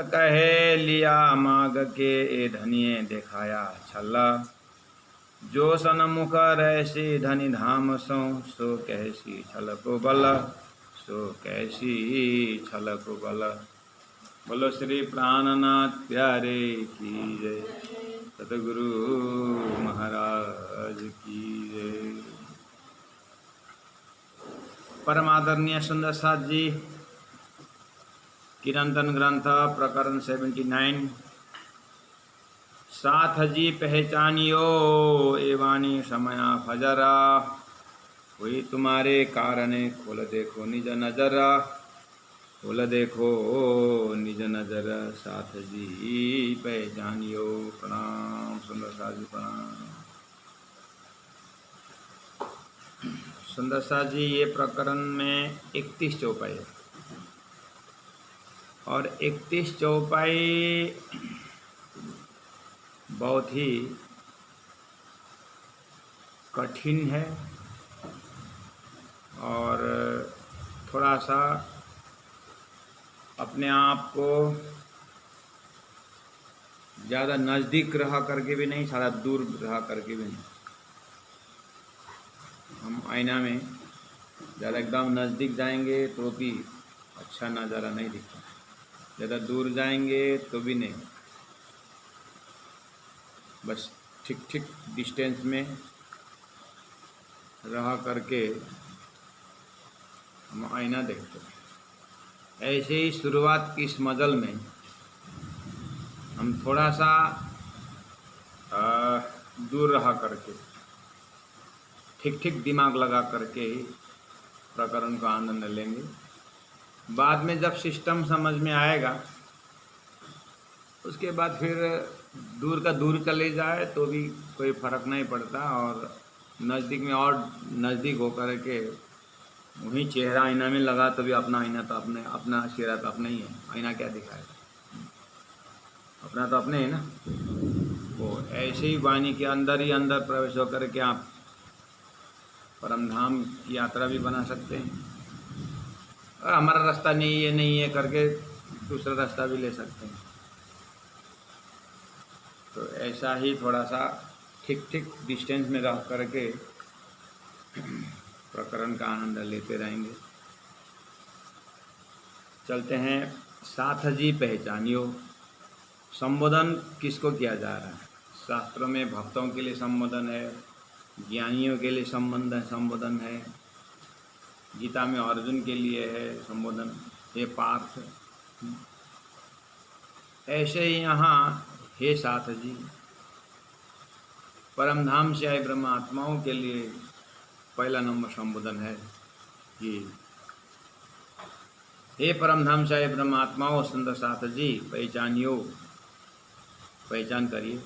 कहे लिया माग के ए धनिये दिखाया छल। जो सनमुख रहसी धनि धाम सो कहसी छल को बल, सो कहसी छल को बल। बोलो श्री प्राणनाथ प्यारे की जय, सतगुरु महाराज की जय। परम आदरणीय सुंदर साथ जी, कीर्तन ग्रंथ प्रकरण 79। साथ जी पहचानियो ए वाणी समया फजरा, हुई तुम्हारे कारण खोल देखो निज नजर, खोल देखो निज नजर। साथ जी पहचानियो। प्रणाम सुंदर साथ जी, प्रणाम। सुंदर साथ जी, ये प्रकरण में 31 चौपाई है और 31 चौपाई बहुत ही कठिन है और थोड़ा सा अपने आप को ज़्यादा नज़दीक रहा करके भी नहीं, ज़्यादा दूर रहा करके भी नहीं। हम आईना में ज़्यादा एकदम नज़दीक जाएंगे तो भी अच्छा नज़ारा नहीं दिखता, ज़्यादा दूर जाएंगे तो भी नहीं, बस ठीक ठीक डिस्टेंस में रहा करके हम आईना देखते हैं। ऐसे ही शुरुआत की इस मजल में हम थोड़ा सा दूर रहा करके ठीक ठीक दिमाग लगा करके ही प्रकरण का आनंद लेंगे। बाद में जब सिस्टम समझ में आएगा उसके बाद फिर दूर का दूर चले जाए तो भी कोई फर्क नहीं पड़ता और नज़दीक में और नज़दीक होकर के वही चेहरा आईना में लगा तो भी अपना आईना तो अपने, अपना चेहरा तो अपना ही है। आईना क्या दिखाएगा, अपना तो अपने है ना। वो ऐसे ही वाणी के अंदर ही अंदर प्रवेश होकर के आप परमधाम की यात्रा भी बना सकते हैं और हमारा रास्ता नहीं है करके दूसरा रास्ता भी ले सकते हैं। तो ऐसा ही थोड़ा सा ठीक ठीक डिस्टेंस में रह करके प्रकरण का आनंद लेते रहेंगे। चलते हैं। साथ जी पहचानियो। संबोधन किसको किया जा रहा है? शास्त्रों में भक्तों के लिए संबोधन है, ज्ञानियों के लिए संबोधन है, गीता में अर्जुन के लिए है संबोधन, हे पार्थ। ऐसे ही यहाँ हे साथ जी परमधाम से आए ब्रह्मात्माओं के लिए पहला नंबर संबोधन है कि हे परमधाम से आए ब्रह्मात्माओं सुंदर साथ जी पहचानियो, पहचान करिए।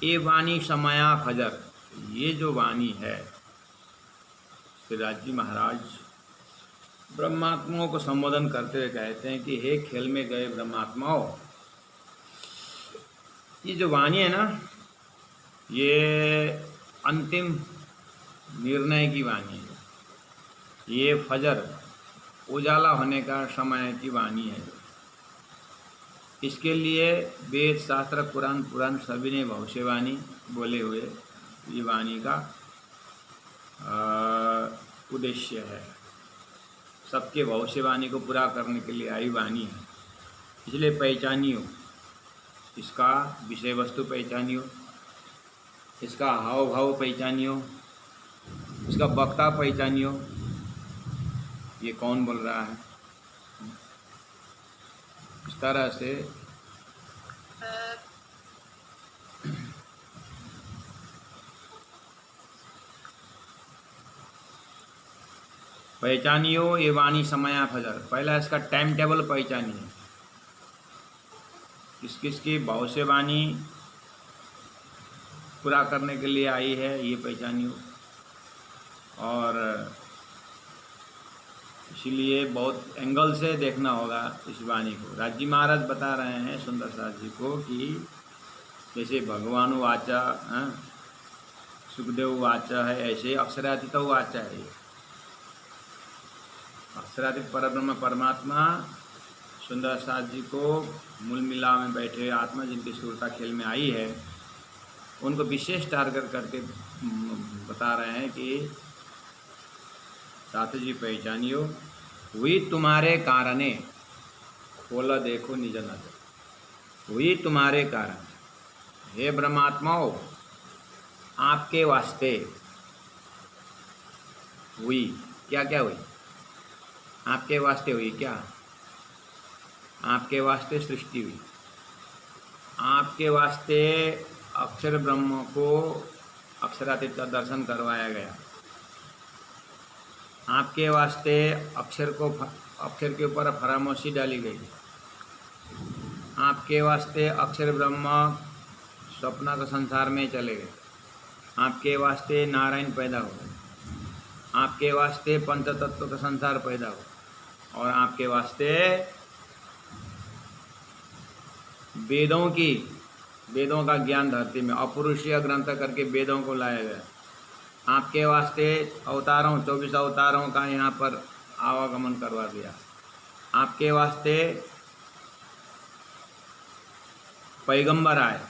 ये वाणी समया फजर, ये जो वाणी है श्री राज जी महाराज ब्रह्मात्माओं को संबोधन करते हुए कहते हैं कि हे खेल में गए ब्रह्मात्माओं, ये जो वाणी है ना, ये अंतिम निर्णय की वाणी है, ये फजर उजाला होने का समय की वाणी है। इसके लिए वेद शास्त्र पुराण सभी ने भविष्यवाणी बोले हुए ये वाणी का उद्देश्य है, सबके भविष्यवाणी को पूरा करने के लिए आई वाणी है। इसलिए पहचानियो, इसका विषय वस्तु पहचानियो, इसका हाव भाव पहचानियो, इसका वक्ता पहचानियो, ये कौन बोल रहा है। इस तरह से पहचानियो ये वाणी समया फजर, पहला इसका टाइम टेबल पहचानिए, किस किस की भविष्यवाणी पूरा करने के लिए आई है ये पहचानियो। और इसीलिए बहुत एंगल से देखना होगा इस वाणी को। राज जी महाराज बता रहे हैं सुंदर साथ जी को कि जैसे भगवान वाचा, सुखदेव वाचा है, ऐसे अक्षरातीत वाचा है। अक्षरातीत परब्रह्म परमात्मा सुंदरसाद जी को मूल मिला में बैठे हुए आत्मा जिनकी स्थूलता खेल में आई है, उनको विशेष टारगेट करके बता रहे हैं कि साथ जी पहचानियो, हुई तुम्हारे कारणे, खोला देखो निज नजर, हुई तुम्हारे कारण, हे ब्रह्मात्माओं आपके वास्ते हुई। क्या क्या हुई? आपके वास्ते हुई। क्या? आपके वास्ते सृष्टि हुई, आपके वास्ते अक्षर ब्रह्म को अक्षरातीत का दर्शन करवाया गया, आपके वास्ते अक्षर के ऊपर फरामोशी डाली गई, आपके वास्ते अक्षर ब्रह्म स्वप्न के संसार में चले गए, आपके वास्ते नारायण पैदा हुए, आपके वास्ते पंचतत्व का संसार पैदा हुआ, और आपके वास्ते वेदों का ज्ञान धरती में अपरुषीय ग्रंथ करके वेदों को लाया गया। आपके वास्ते 24 अवतारों का यहाँ पर आवागमन करवा दिया। आपके वास्ते पैगंबर आए,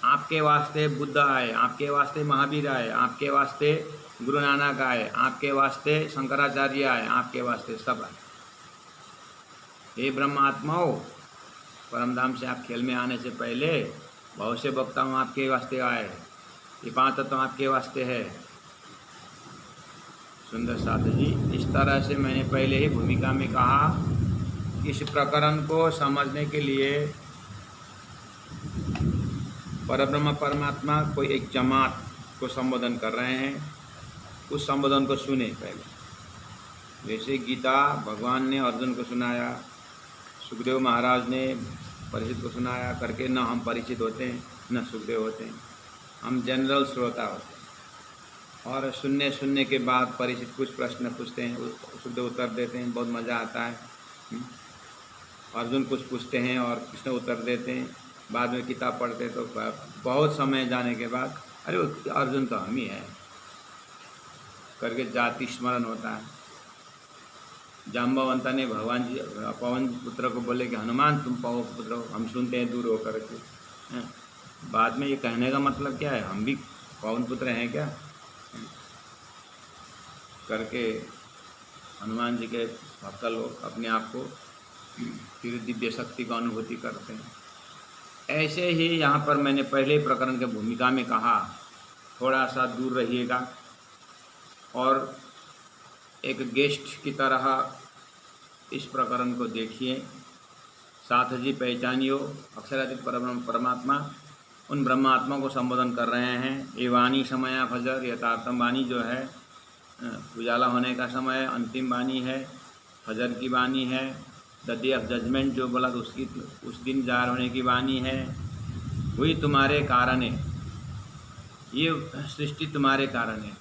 आपके वास्ते बुद्ध आए, आपके वास्ते महावीर आए, आपके वास्ते गुरु नानक आए, आपके वास्ते शंकराचार्य आए, आपके वास्ते सब आए। हे ब्रह्मात्माओं, परमधाम से आप खेल में आने से पहले बहुत से वक्ताओं आपके वास्ते आए, ये 5 तत्व आपके वास्ते है। सुंदर साध जी, इस तरह से मैंने पहले ही भूमिका में कहा, इस प्रकरण को समझने के लिए परब्रह्म परमात्मा कोई एक जमात को संबोधन कर रहे हैं, उस संबोधन को सुने पहले। जैसे गीता भगवान ने अर्जुन को सुनाया, सुखदेव महाराज ने परीक्षित को सुनाया करके, न हम परिचित होते हैं न सुखदेव होते हैं, हम जनरल श्रोता होते हैं। और सुनने के बाद परीक्षित कुछ प्रश्न पूछते हैं, सुखदेव उत्तर देते हैं, बहुत मज़ा आता है। अर्जुन कुछ पूछते हैं और कृष्ण उत्तर देते हैं। बाद में किताब पढ़ते तो बहुत समय जाने के बाद अरे अर्जुन तो हम ही हैं करके जाति स्मरण होता है। जाम्बवंता ने भगवान जी पवन पुत्र को बोले कि हनुमान तुम पवन पुत्र हो, हम सुनते हैं दूर होकर के। बाद में ये कहने का मतलब क्या है, हम भी पवन पुत्र हैं क्या करके हनुमान जी के भक्त लोग अपने आप को फिर दिव्य शक्ति का अनुभूति करते हैं। ऐसे ही यहाँ पर मैंने पहले प्रकरण के भूमिका में कहा, थोड़ा सा दूर रहिएगा और एक गेस्ट की तरह इस प्रकरण को देखिए। साथ जी पहचानियो, अक्षरातीत परब्रह्म परमात्मा उन ब्रह्मात्मा को संबोधन कर रहे हैं। ये वाणी समया फजर, यथार्थम वाणी जो है उजाला होने का समय, अंतिम वाणी है, फजर की वाणी है, द डे ऑफ जजमेंट जो बोला तो उसकी उस दिन जाहिर होने की वाणी है। हुई तुम्हारे कारण है, ये सृष्टि तुम्हारे कारण है,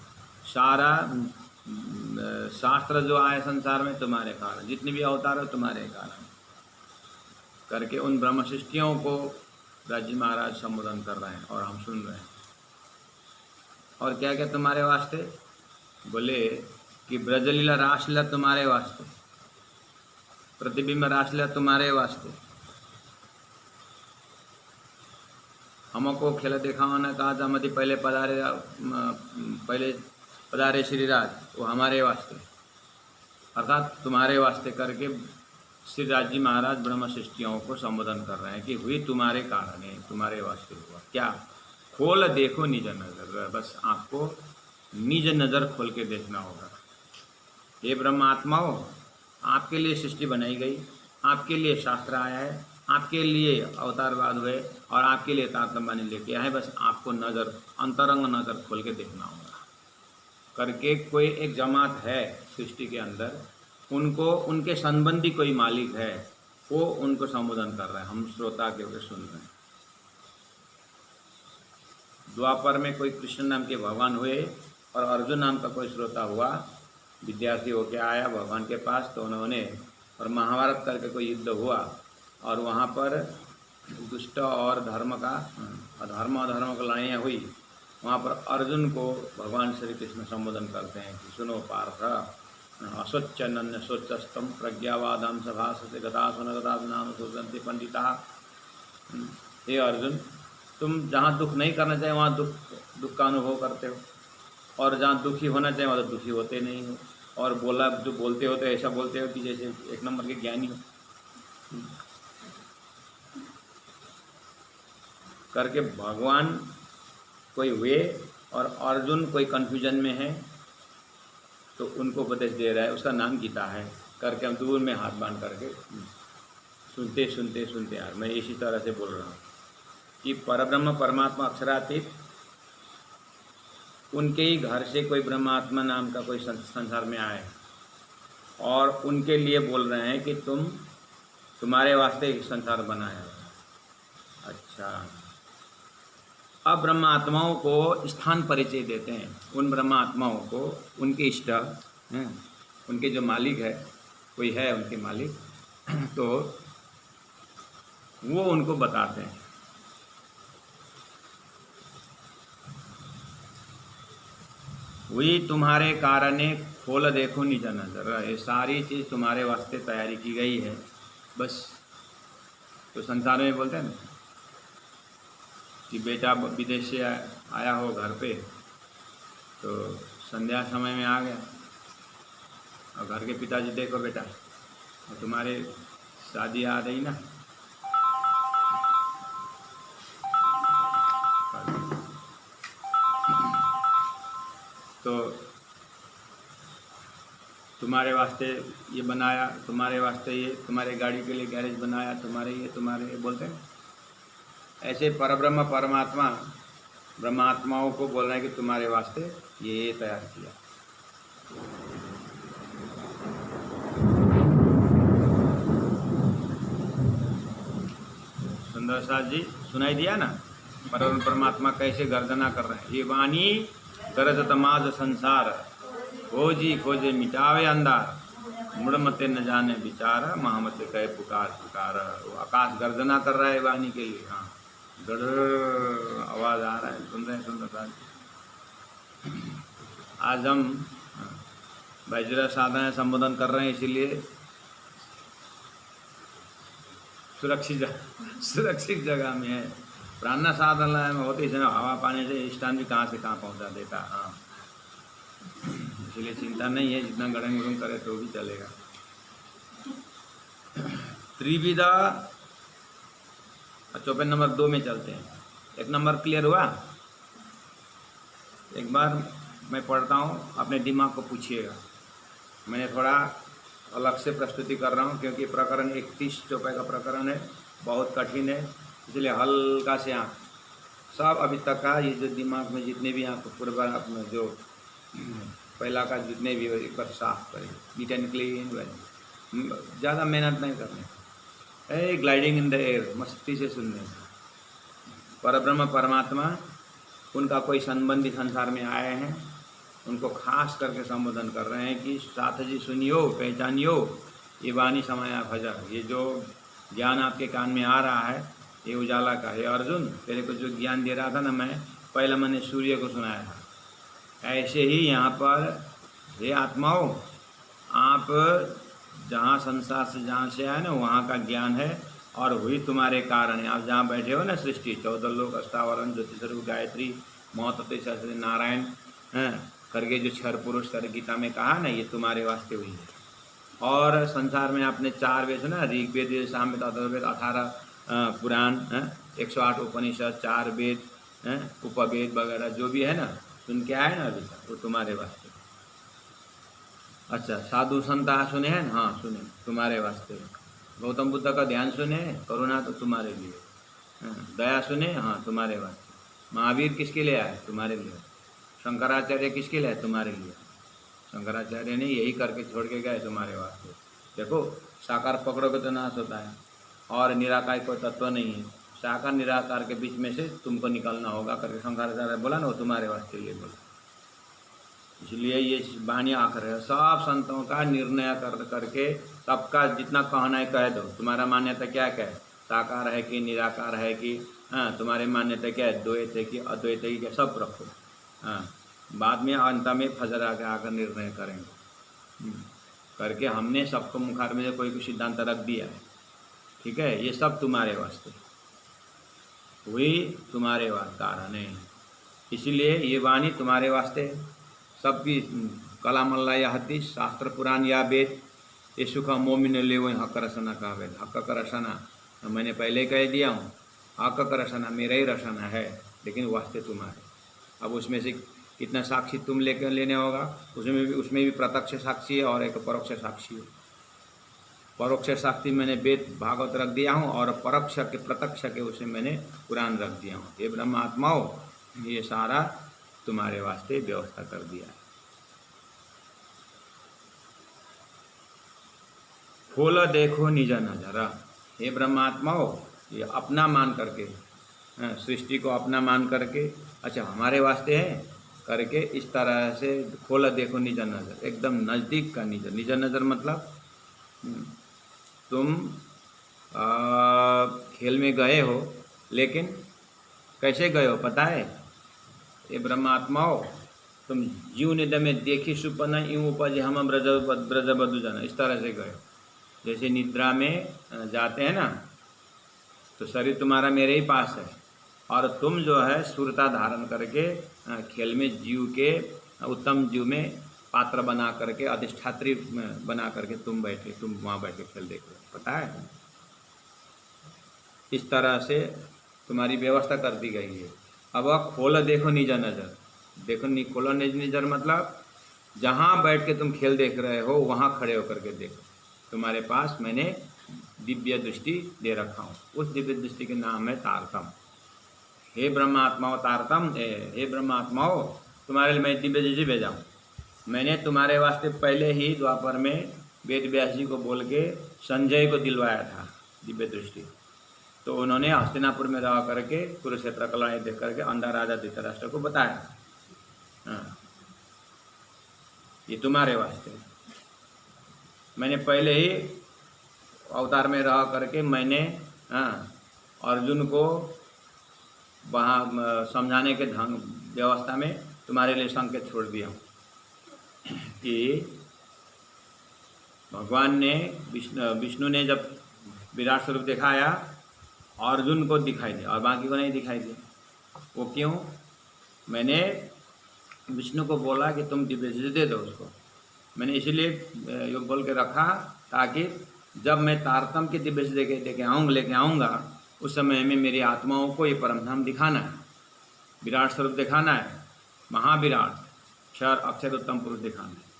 सारा शास्त्र जो आए संसार में तुम्हारे कारण, जितने भी अवतार हो तुम्हारे कारण करके उन ब्रह्म सृष्टियों को राजी महाराज संबोधन कर रहे हैं और हम सुन रहे हैं। और क्या क्या तुम्हारे वास्ते? बोले कि ब्रजलीला रासलीला तुम्हारे वास्ते, प्रतिबिंब रासलीला तुम्हारे वास्ते, हमको खेल दिखाओ ने कहा था मत पहले पधारे श्रीराज, वो हमारे वास्ते अर्थात तुम्हारे वास्ते करके श्री राज जी महाराज ब्रह्म सृष्टियों को संबोधन कर रहे हैं कि हुई तुम्हारे कारण है, तुम्हारे वास्ते हुआ। क्या? खोल देखो निज नज़र, बस आपको निज नज़र खोल के देखना होगा। ये ब्रह्मात्माओं, आपके लिए सृष्टि बनाई गई, आपके लिए शास्त्र आया है, आपके लिए अवतारवाद हुए और आपके लिए तारतम्य लेके आए, बस आपको नज़र अंतरंग नज़र खोल के देखना होगा करके। कोई एक जमात है सृष्टि के अंदर, उनको उनके संबंधी कोई मालिक है, वो उनको संबोधन कर रहा है, हम श्रोता के होकर सुन रहे हैं। द्वापर में कोई कृष्ण नाम के भगवान हुए और अर्जुन नाम का कोई श्रोता हुआ, विद्यार्थी होके आया भगवान के पास, तो उन्होंने और महाभारत करके कोई युद्ध हुआ और वहाँ पर दुष्ट और धर्म का अधर्म की लड़ाइयाँ हुई। वहाँ पर अर्जुन को भगवान श्री कृष्ण संबोधन करते हैं कि सुनो पार्थ, असोच्चनन्य सोच्चस्तम प्रज्ञावादाम सभासते गता सुनगता नाम सोचंती पंडिता। हे अर्जुन, तुम जहाँ दुख नहीं करना चाहिए वहाँ दुख का अनुभव करते हो, और जहाँ दुखी होना चाहिए वहाँ तो दुखी होते नहीं हो, और बोला जो बोलते हो तो ऐसा बोलते हो कि जैसे एक नंबर के ज्ञानी हो करके। भगवान कोई हुए और अर्जुन कोई कन्फ्यूजन में है तो उनको उपदेश दे रहा है, उसका नाम गीता है करके हम दूर में हाथ बांध करके सुनते सुनते सुनते यार मैं इसी तरह से बोल रहा हूँ कि परब्रह्म परमात्मा अक्षरातीत, उनके ही घर से कोई ब्रह्मात्मा नाम का कोई संसार में आए और उनके लिए बोल रहे हैं कि तुम्हारे वास्ते एक संसार बनाया। अच्छा, अब ब्रह्मात्माओं को स्थान परिचय देते हैं, उन ब्रह्मात्माओं को उनके इष्ट हैं, उनके जो मालिक है कोई है उनके मालिक तो वो उनको बताते हैं। वही तुम्हारे कारणे खोल देखो निज नजर, ये सारी चीज़ तुम्हारे वास्ते तैयारी की गई है बस। तो संसार में बोलते हैं ना कि बेटा विदेश से आया हो घर पे तो संध्या समय में आ गया और घर के पिताजी देखो बेटा और तुम्हारे शादी आ रही ना, तो तुम्हारे वास्ते ये बनाया, तुम्हारे वास्ते ये, तुम्हारे गाड़ी के लिए गैरेज बनाया, तुम्हारे ये बोलते हैं। ऐसे परब्रह्म परमात्मा ब्रह्मात्माओं को बोल रहे हैं कि तुम्हारे वास्ते ये तैयार किया। सुंदर साथ जी सुनाई दिया ना, परब्रह्म परमात्मा कैसे गर्जना कर रहे हैं। ये वाणी गरज तमाज संसार, खोजी खोजे मिटावे अंधार, मुड़मते न जाने बिचारा, महामते कहे पुकार पुकार। वो आकाश गर्जना कर रहा है वाणी के लिए। हाँ, गड़ आवाज आ रहा है, सुन रहे हैं सुंदर साथ। आज हम वज्र साधना संबोधन कर रहे हैं, इसीलिए सुरक्षित जगह में है। प्राणा साधन में होते इस हवा पाने से स्टान भी कहाँ से कहाँ पहुँचा देता। हाँ, इसलिए चिंता नहीं है, जितना गड़ंग गुड़ंग करे तो भी चलेगा। त्रिविधा, चौपन नंबर 2 में चलते हैं। 1 नंबर क्लियर हुआ? एक बार मैं पढ़ता हूँ, अपने दिमाग को पूछिएगा। मैंने थोड़ा अलग से प्रस्तुति कर रहा हूँ क्योंकि प्रकरण 31 चौपाई का प्रकरण है, बहुत कठिन है, इसलिए हल्का से आँख सब अभी तक का ये जो दिमाग में जितने भी आँख पूरे बार अपने जो पहला का जितने भी एक बार साफ करें, नीट एंड क्लीन। ज़्यादा मेहनत नहीं करनी, ग्लाइडिंग इन द एयर, मस्ती से सुनने। परब्रह्म परमात्मा उनका कोई संबंधी संसार में आए हैं, उनको खास करके संबोधन कर रहे हैं कि साथ जी सुनियो पहचानियो, ये वाणी समाया भजा। ये जो ज्ञान आपके कान में आ रहा है ये उजाला का है। अर्जुन, तेरे को जो ज्ञान दे रहा था ना मैं, पहले मैंने सूर्य को सुनाया था, ऐसे ही यहाँ पर हे आत्माओं, आप जहाँ संसार से जहाँ से आए ना वहाँ का ज्ञान है और हुई तुम्हारे कारण है। आप जहाँ बैठे हो ना, सृष्टि 14 लोक अष्टावरण ज्योतिषरूप गायत्री महतत्व शास्त्री नारायण करके जो 6 पुरुष कर गीता में कहा ना, ये तुम्हारे वास्ते हुई है। और संसार में आपने 4 वेद ना, ऋग्वेद सामवेद अथर्ववेद 18 पुराण 108 उपनिषद 4 वेद उपवेद वगैरह जो भी है ना, सुन के आए ना अभी तक, वो तुम्हारे वास्ते। अच्छा, साधु संत सुने हैं? हाँ सुने, तुम्हारे वास्ते। गौतम बुद्ध का ध्यान सुने, करुणा तो तुम्हारे लिए। दया सुने, हाँ तुम्हारे वास्ते। महावीर किसके लिए आए? तुम्हारे लिए। शंकराचार्य किसके लिए? तुम्हारे लिए। शंकराचार्य ने यही करके छोड़ के गए तुम्हारे वास्ते। देखो, साकार पकड़ोगे तो नाश होता है और निराकार कोई तत्व नहीं है, साकार निराकार के बीच में से तुमको निकलना होगा करके शंकराचार्य बोला ना, वो तुम्हारे वास्ते लिए बोला। इसलिए ये वाणी आखिर है, सब संतों का निर्णय करके सबका जितना कहना है कह दो। तुम्हारा मान्यता क्या है, साकार है कि निराकार है कि तुम्हारी मान्यता क्या है, द्वैत है कि अद्वैत है, क्या सब रखो। बाद में अंत में फजर आकर निर्णय करेंगे। करके हमने सबको मुखार में कोई सिद्धांत रख दिया है, ठीक है। ये सब तुम्हारे वास्ते हुई, तुम्हारे कारण है, इसलिए ये वाणी तुम्हारे वास्ते है। सबकी कलाम अल्लाह या हदीस शास्त्र पुराण या वेद ये सुख मोमिन ले वही हक रसना का वेद। हक का रसना मैंने पहले कह दिया हूँ, हक का रसना मेरा ही रसना है, लेकिन वास्ते तुम्हारे। अब उसमें से कितना साक्षी तुम लेकर लेने होगा, उसमें भी प्रत्यक्ष साक्षी है और एक परोक्ष साक्षी है। परोक्ष साक्षी मैंने वेद भागवत रख दिया हूँ और परोक्ष के प्रत्यक्ष के उसमें मैंने पुराण रख दिया हूँ। ये ब्रह्मात्माओं ये सारा तुम्हारे वास्ते व्यवस्था कर दिया है। खोलो देखो निज नजरा, हे ब्रह्मात्माओं ये अपना मान करके, सृष्टि को अपना मान करके, अच्छा हमारे वास्ते है करके, इस तरह से खोलो देखो निज नजर, एकदम नज़दीक का निज। निज नजर मतलब तुम खेल में गए हो, लेकिन कैसे गए हो पता है? ये ब्रह्मात्माओं तुम जीव निद में देखी सुपना यूँ उपज हम ब्रज बधु जाना, इस तरह से गए। जैसे निद्रा में जाते हैं ना, तो शरीर तुम्हारा मेरे ही पास है और तुम जो है सुरता धारण करके खेल में जीव के उत्तम जीव में पात्र बना करके अधिष्ठात्री बना करके तुम बैठे, तुम वहाँ बैठे खेल देख रहे हो, पता है? इस तरह से तुम्हारी व्यवस्था कर दी गई है। अब खोलो देखो निज नज़र, देखो खोलो निज नज़र मतलब जहाँ बैठ के तुम खेल देख रहे हो वहाँ खड़े होकर के देखो। तुम्हारे पास मैंने दिव्य दृष्टि दे रखा हूँ, उस दिव्य दृष्टि के नाम है तारतम। हे ब्रह्मात्माओं तारतम, हे ब्रह्मात्माओं तुम्हारे लिए मैं दिव्य दृष्टि भेजा हूँ। मैंने तुम्हारे वास्ते पहले ही द्वापर में वेद व्यास जी को बोल के संजय को दिलवाया था दिव्य दृष्टि, तो उन्होंने हस्तिनापुर में रह करके कुरुक्षेत्र का लड़ाई देख करके अंधा राजा धृतराष्ट्र को बताया। हाँ, ये तुम्हारे वास्ते मैंने पहले ही अवतार में रह करके मैंने अर्जुन को वहाँ समझाने के ढंग व्यवस्था में तुम्हारे लिए संकेत छोड़ दिया हूँ कि भगवान ने विष्णु ने जब विराट स्वरूप दिखाया अर्जुन को दिखाई दिया और बाकी को नहीं दिखाई दिया। वो क्यों? मैंने विष्णु को बोला कि तुम दिव्य दृष्टि दे दो उसको। मैंने इसीलिए ये बोल के रखा ताकि जब मैं तारतम की दिव्य दृष्टि लेके आऊँगा उस समय में मेरी आत्माओं को ये परमधाम दिखाना है, विराट स्वरूप दिखाना है, महाविराट क्षर अक्षर उत्तम पुरुष दिखाना है।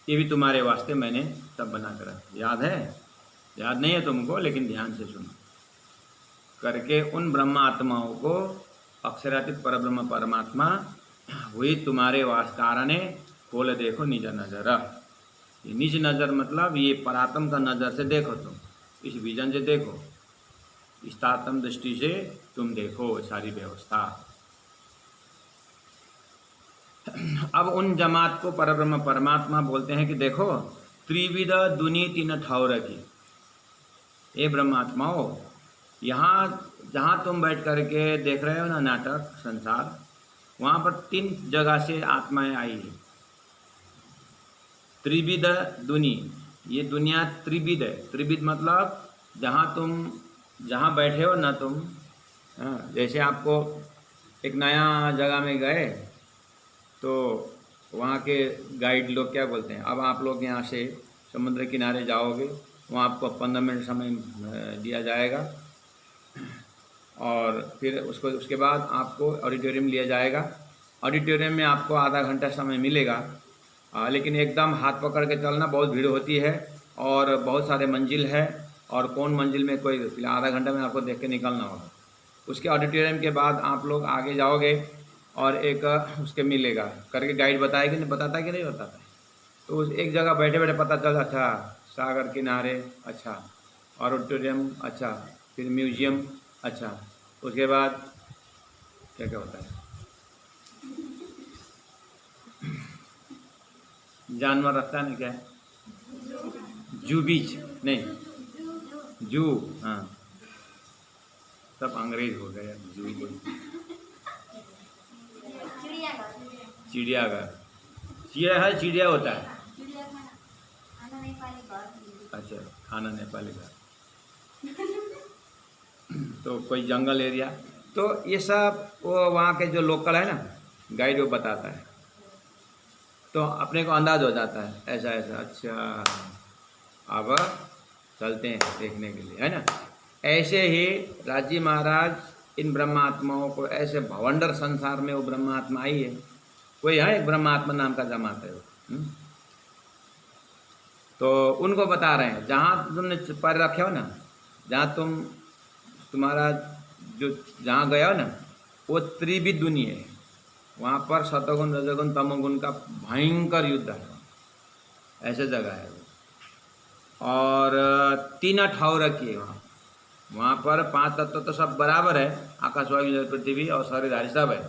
ये भी तुम्हारे वास्ते मैंने तब बना कर रखा। याद है? याद नहीं है तुमको, लेकिन ध्यान से सुनो करके उन ब्रह्मात्माओं को अक्षरातीत परब्रह्म परमात्मा हुई तुम्हारे कारण खोल देखो निज नजर। ये निज नज़र मतलब ये परात्म का नज़र से देखो, तुम इस विजन से देखो, इस तारतम दृष्टि से तुम देखो सारी व्यवस्था। अब उन जमात को परब्रह्म परमात्मा बोलते हैं कि देखो त्रिविध दुनी तीन ठौर की। ये ब्रह्मात्माओं यहाँ जहाँ तुम बैठ करके देख रहे हो ना नाटक संसार, वहाँ पर 3 जगह से आत्माएं आई है। त्रिविध दुनी, ये दुनिया त्रिविध है। त्रिविध मतलब जहाँ बैठे हो ना तुम, जैसे आपको एक नया जगह में गए तो वहाँ के गाइड लोग क्या बोलते हैं, अब आप लोग यहाँ से समुद्र किनारे जाओगे, वहाँ आपको 15 मिनट समय दिया जाएगा और फिर उसके बाद आपको ऑडिटोरियम लिया जाएगा। ऑडिटोरियम में आपको आधा घंटा समय मिलेगा, लेकिन एकदम हाथ पकड़ के चलना, बहुत भीड़ होती है और बहुत सारे मंजिल है और कौन मंजिल में कोई आधा घंटा में आपको देख के निकलना होगा। उसके ऑडिटोरियम के बाद आप लोग आगे जाओगे और एक उसके मिलेगा करके गाइड बताएगी, नहीं बताता कि नहीं बताता है, तो उस एक जगह बैठे बैठे पता चल, अच्छा सागर किनारे, अच्छा ऑडिटोरियम, अच्छा फिर म्यूजियम, अच्छा उसके बाद क्या क्या होता है, जानवर रखता है ना, क्या है, जू बीच नहीं, जू, हाँ सब अंग्रेज हो गया, जू बोल, चिड़ियाघर, चिड़िया होता है, अच्छा, खाना नेपाली का। तो कोई जंगल एरिया, तो ये सब वो वहाँ के जो लोकल है ना गाइड वो बताता है, तो अपने को अंदाज हो जाता है ऐसा ऐसा। अच्छा, अब चलते हैं देखने के लिए, है ना। ऐसे ही राजी महाराज इन ब्रह्मात्माओं को ऐसे भवंडर संसार में वो ब्रह्मात्मा आई है, कोई है एक ब्रह्मात्मा नाम का जमात है वो। तो उनको बता रहे हैं जहाँ तुमने पैर रखे हो ना, जहाँ तुम्हारा जो जहाँ गया हो ना वो त्रिविध दुनिया है, वहाँ पर सतोगुण रजोगुण तमोगुण का भयंकर युद्ध है, ऐसे जगह है वो। और 3 ठाव रखी है वहाँ पर 5 तत्व तो सब बराबर है, आकाश वायु जल पृथ्वी और शरीरधारी सब है।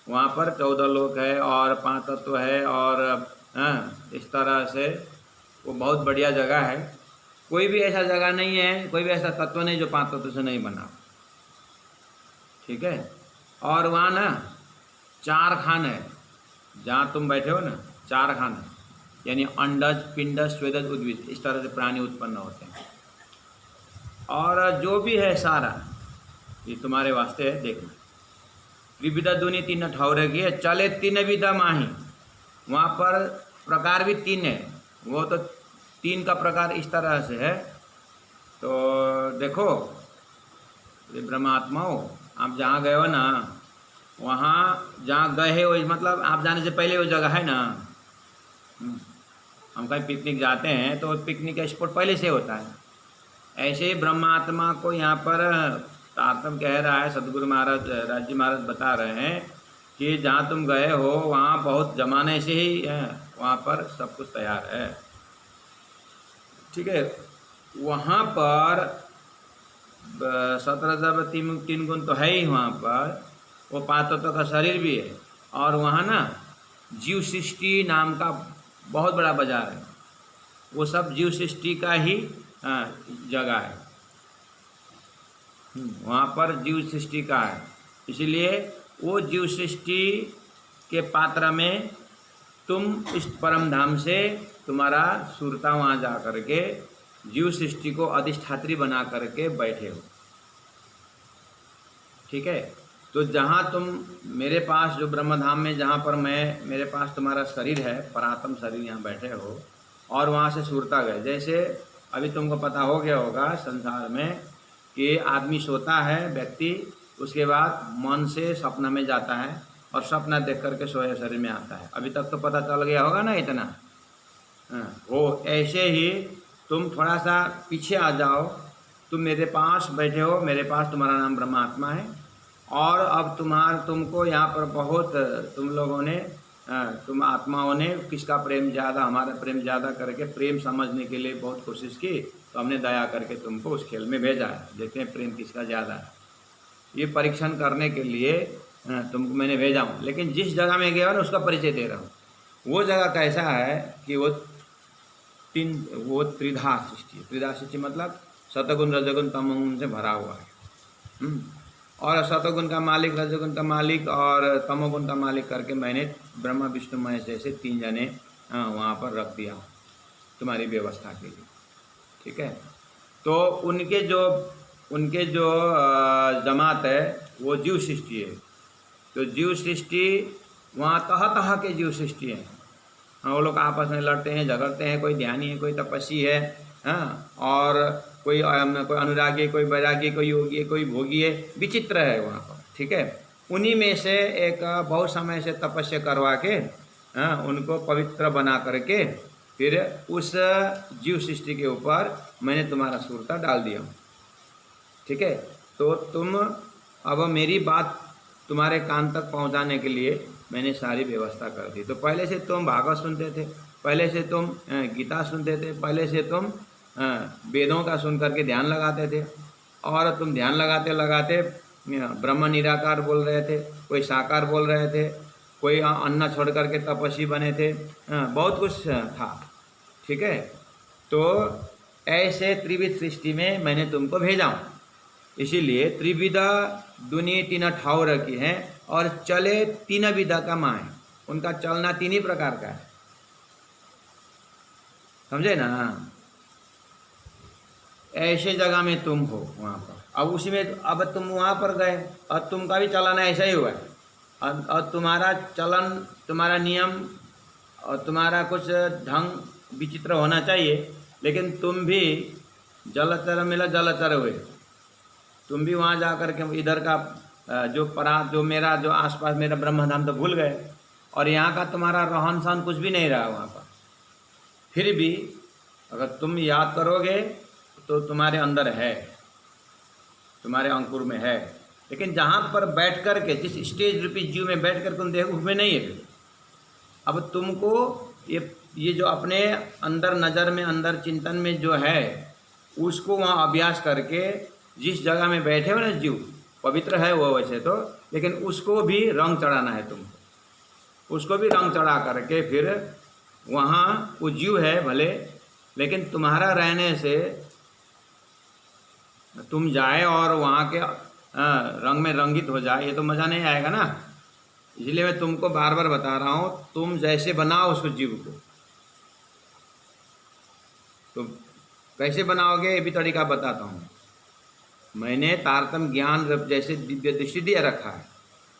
वहाँ पर 14 लोक है और 5 तत्व है, और इस तरह से वो बहुत बढ़िया जगह है। कोई भी ऐसा जगह नहीं है, कोई भी ऐसा तत्व नहीं जो 5 तत्व से नहीं बना, ठीक है। और वहाँ ना 4 खान है, जहाँ तुम बैठे हो ना 4 खान है, यानी अंडज पिंडज स्वेदज उद्भिद, इस तरह से प्राणी उत्पन्न होते हैं। और जो भी है सारा ये तुम्हारे वास्ते है, देखना। विविधा दुनि 3 ठौरे की है, चले 3 विधा माही, वहाँ पर प्रकार भी 3 है, वो तो 3 का प्रकार इस तरह से है। तो देखो ये ब्रह्मात्माओं, आप जहाँ गए हो ना, वहाँ जहाँ गए हो मतलब आप जाने से पहले वो जगह है ना। हम कहीं पिकनिक जाते हैं तो पिकनिक का स्पॉट पहले से होता है, ऐसे ही ब्रह्मात्मा को यहाँ पर तारतम कह रहा है। सदगुरु महाराज राजी महाराज बता रहे हैं कि जहाँ तुम गए हो वहाँ बहुत जमाने से ही वहाँ पर सब कुछ तैयार है, ठीक है। वहाँ पर 17 जब 3 गुण तो है ही वहाँ पर, वो 5 तत्व का शरीर भी है। और वहाँ ना जीव सृष्टि नाम का बहुत बड़ा बाजार है, वो सब जीव सृष्टि का ही जगह है। वहाँ पर जीव सृष्टि का है, इसलिए वो जीव सृष्टि के पात्र में तुम इस परम धाम से तुम्हारा सुरता वहाँ जा करके जीव सृष्टि को अधिष्ठात्री बना करके बैठे हो, ठीक है। तो जहाँ तुम मेरे पास जो ब्रह्मधाम में जहाँ पर मेरे पास तुम्हारा शरीर है, परात्म शरीर, यहाँ बैठे हो और वहाँ से सुरता गए। जैसे अभी तुमको पता हो गया होगा संसार में कि आदमी सोता है व्यक्ति, उसके बाद मन से सपना में जाता है और सपना देख करके सोए शरीर में आता है। अभी तक तो पता चल गया होगा ना इतना। वो ऐसे ही तुम थोड़ा सा पीछे आ जाओ, तुम मेरे पास बैठे हो, मेरे पास तुम्हारा नाम ब्रह्मात्मा है, और अब तुमको यहाँ पर बहुत तुम लोगों ने तुम आत्माओं ने किसका प्रेम ज़्यादा, हमारा प्रेम ज़्यादा करके प्रेम समझने के लिए बहुत कोशिश की, तो हमने दया करके तुमको उस खेल में भेजा है, देखते हैं प्रेम किसका ज़्यादा है। ये परीक्षण करने के लिए तुमको मैंने भेजा हूँ। लेकिन जिस जगह में गया ना उसका परिचय दे रहा हूँ। वो जगह कैसा है कि वो त्रिधा सृष्टि है। त्रिधा सृष्टि मतलब सतगुण रजगुण तमोगुण से भरा हुआ है। और सतोगुण का मालिक, रजोगुण का मालिक और तमोगुण का मालिक करके मैंने ब्रह्मा विष्णु महेश जैसे 3 जने वहाँ पर रख दिया तुम्हारी व्यवस्था के लिए, ठीक है। तो उनके जो जमात है वो जीव सृष्टि है। तो जीव सृष्टि वहाँ तह के जीव सृष्टि है। वो लोग आपस में लड़ते हैं, झगड़ते हैं, कोई ध्यानी है, कोई तपस्वी है, और कोई अनुरागी, कोई वैरागी, कोई योगी है, कोई भोगी है, विचित्र है वहाँ पर, ठीक है। उन्हीं में से एक बहुत समय से तपस्या करवा के उनको पवित्र बना करके फिर उस जीव सृष्टि के ऊपर मैंने तुम्हारा सुरता डाल दिया, ठीक है। तो तुम अब मेरी बात तुम्हारे कान तक पहुँचाने के लिए मैंने सारी व्यवस्था कर दी। तो पहले से तुम भागवत सुनते थे, पहले से तुम गीता सुनते थे, पहले से तुम वेदों का सुन करके ध्यान लगाते थे, और तुम ध्यान लगाते लगाते ब्रह्म निराकार बोल रहे थे, कोई साकार बोल रहे थे, कोई अन्न छोड़ करके तपस्वी बने थे, बहुत कुछ था, ठीक है। तो ऐसे त्रिविध सृष्टि में मैंने तुमको भेजा हूँ, इसीलिए त्रिविधा दुनि 3 ठाव रखी हैं, और चले 3 विधा का माँ है, उनका चलना 3 ही प्रकार का है, समझे ना। ऐसे जगह में तुम हो वहाँ पर। अब उसी में अब तुम वहाँ पर गए और तुमका भी चलन ऐसा ही हुआ है, और तुम्हारा चलन, तुम्हारा नियम और तुम्हारा कुछ ढंग विचित्र होना चाहिए, लेकिन तुम भी जलचर मिला जलचर हुए। तुम भी वहाँ जा कर के इधर का जो मेरा जो आसपास मेरा ब्रह्मधाम तो भूल गए, और यहाँ का तुम्हारा रहन सहन कुछ भी नहीं रहा वहाँ पर। फिर भी अगर तुम याद करोगे तो तुम्हारे अंदर है, तुम्हारे अंकुर में है, लेकिन जहाँ पर बैठ कर के, जिस स्टेज रूपी जीव में बैठ कर तुम देखो उसमें नहीं है। अब तुमको ये जो अपने अंदर नज़र में, अंदर चिंतन में जो है, उसको वहाँ अभ्यास करके जिस जगह में बैठे हो ना जीव, पवित्र है वो वैसे तो, लेकिन उसको भी रंग चढ़ाना है तुमको। उसको भी रंग चढ़ा करके फिर वहाँ वो जीव है भले, लेकिन तुम्हारा रहने से तुम जाए और वहाँ के रंग में रंगित हो जाए, ये तो मज़ा नहीं आएगा ना। इसलिए मैं तुमको बार बार बता रहा हूँ, तुम जैसे बनाओ उसको जीव को, तुम कैसे बनाओगे ये भी तरीका बताता हूँ। मैंने तारतम्य ज्ञान जैसे दिव्य दृष्टि दिया रखा है,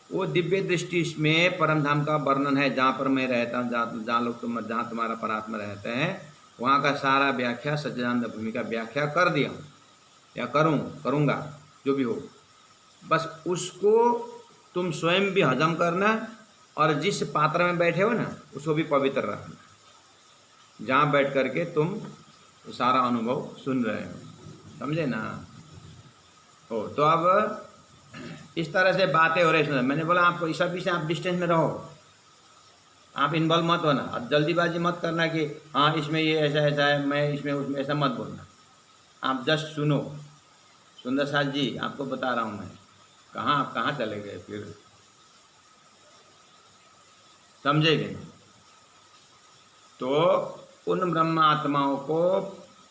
वो दिव्य दृष्टि में परम धाम का वर्णन है, जहाँ पर मैं रहता हूँ, जहाँ तुम्हारा परात्मा रहते हैं, वहाँ का सारा व्याख्या सच्चिदानंद भूमि का व्याख्या कर दिया हूँ या करूँगा जो भी हो। बस उसको तुम स्वयं भी हजम करना, और जिस पात्र में बैठे हो ना उसको भी पवित्र रखना, जहाँ बैठ करके तुम सारा अनुभव सुन रहे हो, समझे ना। हो तो अब इस तरह से बातें हो रही। मैंने बोला आपको इस सब से आप डिस्टेंस में रहो, आप इन्वॉल्व मत होना, अब जल्दीबाजी मत करना कि हाँ इसमें ये ऐसा ऐसा है, मैं इसमें उसमें, ऐसा मत बोलना। आप जस्ट सुनो। सुंदर साथ जी आपको बता रहा हूँ मैं, आप कहाँ चले गए फिर, समझेंगे। तो उन ब्रह्म आत्माओं को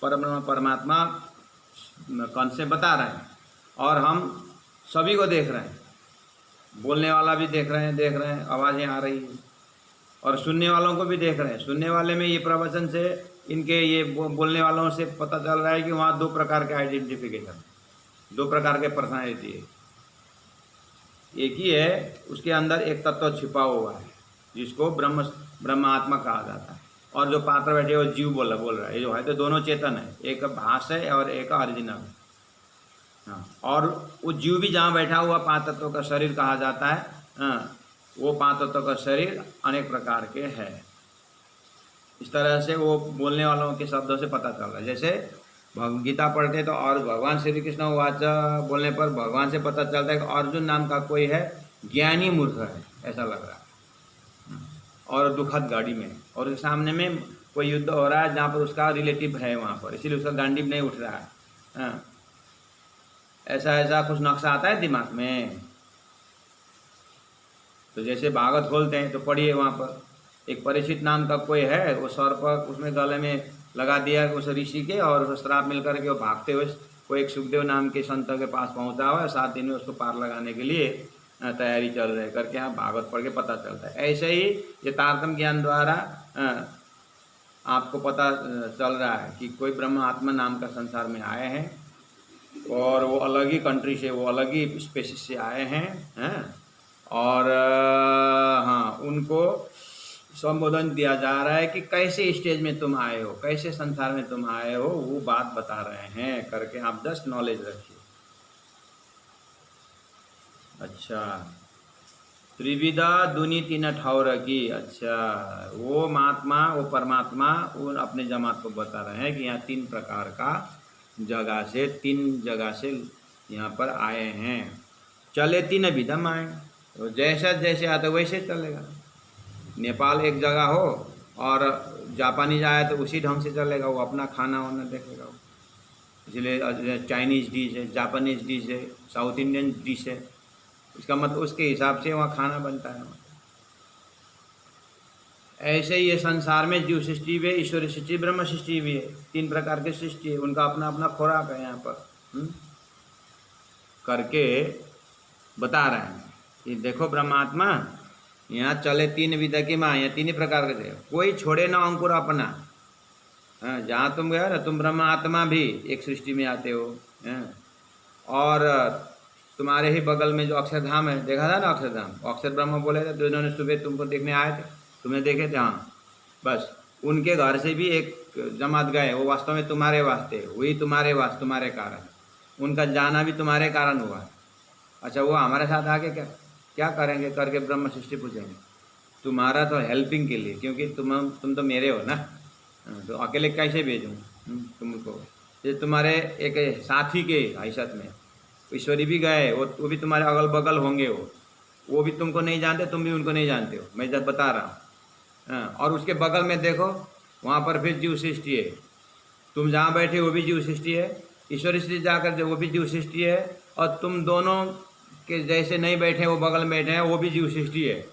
परमात्मा कौन से बता रहे हैं, और हम सभी को देख रहे हैं, बोलने वाला भी देख रहे हैं, आवाज़ें आ रही हैं, और सुनने वालों को भी देख रहे हैं। सुनने वाले में ये प्रवचन से इनके ये बोलने वालों से पता चल रहा है कि वहाँ दो प्रकार के आइडेंटिफिकेशन, दो प्रकार के पर्सनैलिटी है। एक ही है, उसके अंदर एक तत्व छिपा हुआ है जिसको ब्रह्म आत्मा कहा जाता है, और जो पात्र बैठे वो जीव बोल रहा है। ये जो है तो दोनों चेतन है, एक भास है और एक ओरिजिनल है। हाँ, और वो जीव भी जहाँ बैठा हुआ पांच तत्वों का शरीर कहा जाता है। हाँ, वो पांच तत्वों का शरीर अनेक प्रकार के है। इस तरह से वो बोलने वालों के शब्दों से पता चल रहा है। जैसे भगवद्गीता पढ़ते तो और भगवान श्री कृष्ण वाचा बोलने पर भगवान से पता चलता है कि अर्जुन नाम का कोई है, ज्ञानी मूर्ख है, ऐसा लग रहा है, और दुखद गाड़ी में, और उसके सामने में कोई युद्ध हो रहा है जहाँ पर उसका रिलेटिव है वहाँ पर, इसीलिए उसका गांडीव नहीं उठ रहा है। हाँ, ऐसा कुछ नक्शा आता है दिमाग में। तो जैसे भागवत खोलते हैं तो पढ़िए, वहाँ पर एक परीक्षित नाम का कोई है, वो सर्प उसमें गले में लगा दिया उस ऋषि के, और उस श्राप मिल करके वो भागते हुए कोई एक सुखदेव नाम के संत के पास पहुँचा हुआ है, 7 दिन में उसको पार लगाने के लिए तैयारी चल रही करके आप भागवत पढ़ के पता चलता है। ऐसे ही ये तारतम्य ज्ञान द्वारा आपको पता चल रहा है कि कोई ब्रह्म आत्मा नाम का संसार में आए हैं, और वो अलग ही कंट्री से, वो अलग ही स्पेसिस से आए हैं, और हाँ, उनको संबोधन दिया जा रहा है कि कैसे स्टेज में तुम आए हो, कैसे संसार में तुम आए हो, वो बात बता रहे हैं करके आप जस्ट नॉलेज रखिए। अच्छा, त्रिविधा दुनी तीन ठौर की। अच्छा, वो महात्मा, वो परमात्मा उन अपने जमात को बता रहे हैं कि यहाँ 3 प्रकार का तीन जगह से यहाँ पर आए हैं। चले 3 विधम आए, तो जैसे आता वैसे चलेगा। नेपाल एक जगह हो और जापानीज आया तो उसी ढंग से चलेगा, वो अपना खाना वाना देखेगा। इसलिए चाइनीज़ डिश है, जापानीज डिश है, साउथ इंडियन डिश है, इसका मतलब उसके हिसाब से वहाँ खाना बनता है। ऐसे ही ये संसार में जीव सृष्टि भी है, ईश्वरी सृष्टि, ब्रह्म सृष्टि भी है। 3 प्रकार की सृष्टि है, उनका अपना अपना खुराक है यहाँ पर करके बता रहे हैं कि देखो ब्रह्मात्मा यहाँ चले 3 विधा की माँ, यहाँ 3 प्रकार के थे, कोई छोड़े ना अंकुर अपना। हाँ, जहाँ तुम गए हो ना, तुम ब्रह्म आत्मा भी एक सृष्टि में आते हो। हाँ, और तुम्हारे ही बगल में जो अक्षरधाम है, देखा था ना अक्षरधाम, अक्षर ब्रह्म बोले थे तो इन्होंने सुबह तुमको देखने आए थे, तुमने देखे थे। हाँ, बस उनके घर से भी एक जमात गए, वो वास्तव में तुम्हारे वास्ते हुई, तुम्हारे वास्ते, तुम्हारे कारण, उनका जाना भी तुम्हारे कारण हुआ। अच्छा, वो हमारे साथ आके क्या क्या करेंगे, करके ब्रह्म सृष्टि पूछेंगे? तुम्हारा तो हेल्पिंग के लिए, क्योंकि तुम तो मेरे हो ना। तो अकेले कैसे भेजूँ तुमको? ये तुम्हारे एक साथी के हैसियत में ईश्वरी भी गए, वो भी तुम्हारे अगल बगल होंगे, वो भी तुमको नहीं जानते, तुम भी उनको नहीं जानते हो, मैं जब बता रहा हूँ। हाँ, और उसके बगल में देखो, वहाँ पर फिर जीव सृष्टि है। तुम जहाँ बैठे वो भी जीव सृष्टि है, ईश्वरी सृष्टि जाकर वो भी जीव सृष्टि है, और तुम दोनों के जैसे नहीं बैठे वो बगल में बैठे हैं, वो भी जीव सृष्टि है।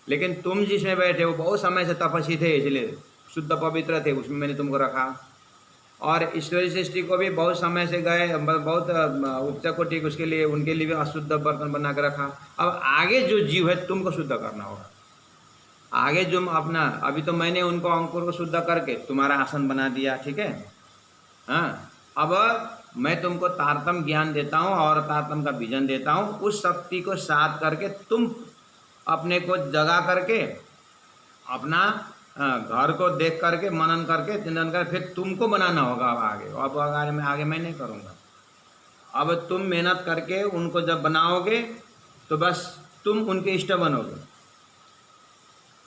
लेकिन तुम जिसमें बैठे वो बहुत समय से तपस्वी थे, इसलिए शुद्ध पवित्र थे, उसमें मैंने तुमको रखा। और ईश्वरी सृष्टि को भी बहुत समय से गए, बहुत उपचार को ठीक, उसके लिए उनके लिए भी अशुद्ध बर्तन बना कर रखा। अब आगे जो जीव है तुमको शुद्ध करना होगा। आगे जो अपना, अभी तो मैंने उनको अंकुर को शुद्ध करके तुम्हारा आसन बना दिया, ठीक है। हाँ, अब मैं तुमको तारतम ज्ञान देता हूँ और तारतम का विजन देता हूँ, उस शक्ति को साथ करके तुम अपने को जगा करके अपना घर को देख करके मनन करके चिंतन कर, फिर तुमको बनाना होगा। अब आगे मैं नहीं करूँगा। अब तुम मेहनत करके उनको जब बनाओगे तो बस तुम उनके इष्ट बनोगे।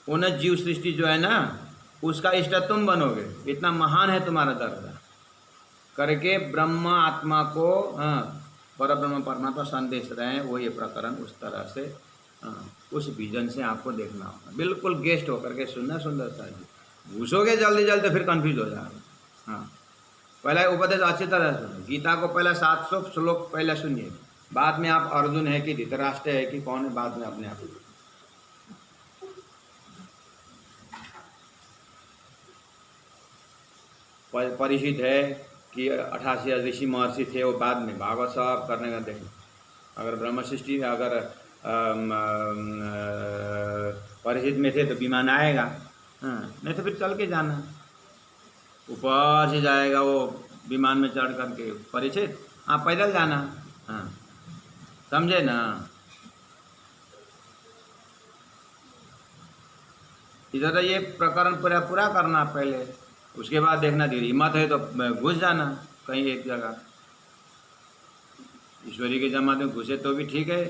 उन्हें जीव सृष्टि जो है ना, उसका इष्ट तुम बनोगे। इतना महान है तुम्हारा दर्जा करके ब्रह्म आत्मा को, पर ब्रह्म परमात्मा संदेश रहे हैं, वो ये प्रकरण उस तरह से, उस विजन से आपको देखना होगा। बिल्कुल गेस्ट होकर के सुनना, सुंदरता जी। घुसोगे जल्दी जल्दी तो फिर कंफ्यूज हो जाओगे। हाँ, पहला उपदेश अच्छी तरह सुनो। गीता को पहले 700 श्लोक पहले सुनिए, बाद में आप अर्जुन है कि धृतराष्ट्र है कि कौन है, बाद में अपने आप। परिचित है कि 88 ऋषि महर्षि थे, वो बाद में भागवत सब करने का देखें। अगर ब्रह्म सृष्टि, अगर परिचित में थे तो विमान आएगा। हाँ, नहीं तो फिर चल के जाना, ऊपर से जाएगा वो विमान में चढ़ करके परिचित। हाँ, पैदल जाना। हाँ, समझे ना? इधर तो ये प्रकरण पूरा करना पहले, उसके बाद देखना धीरे। हिम्मत है तो घुस जाना कहीं एक जगह। ईश्वरी के जमात में घुसे तो भी ठीक है,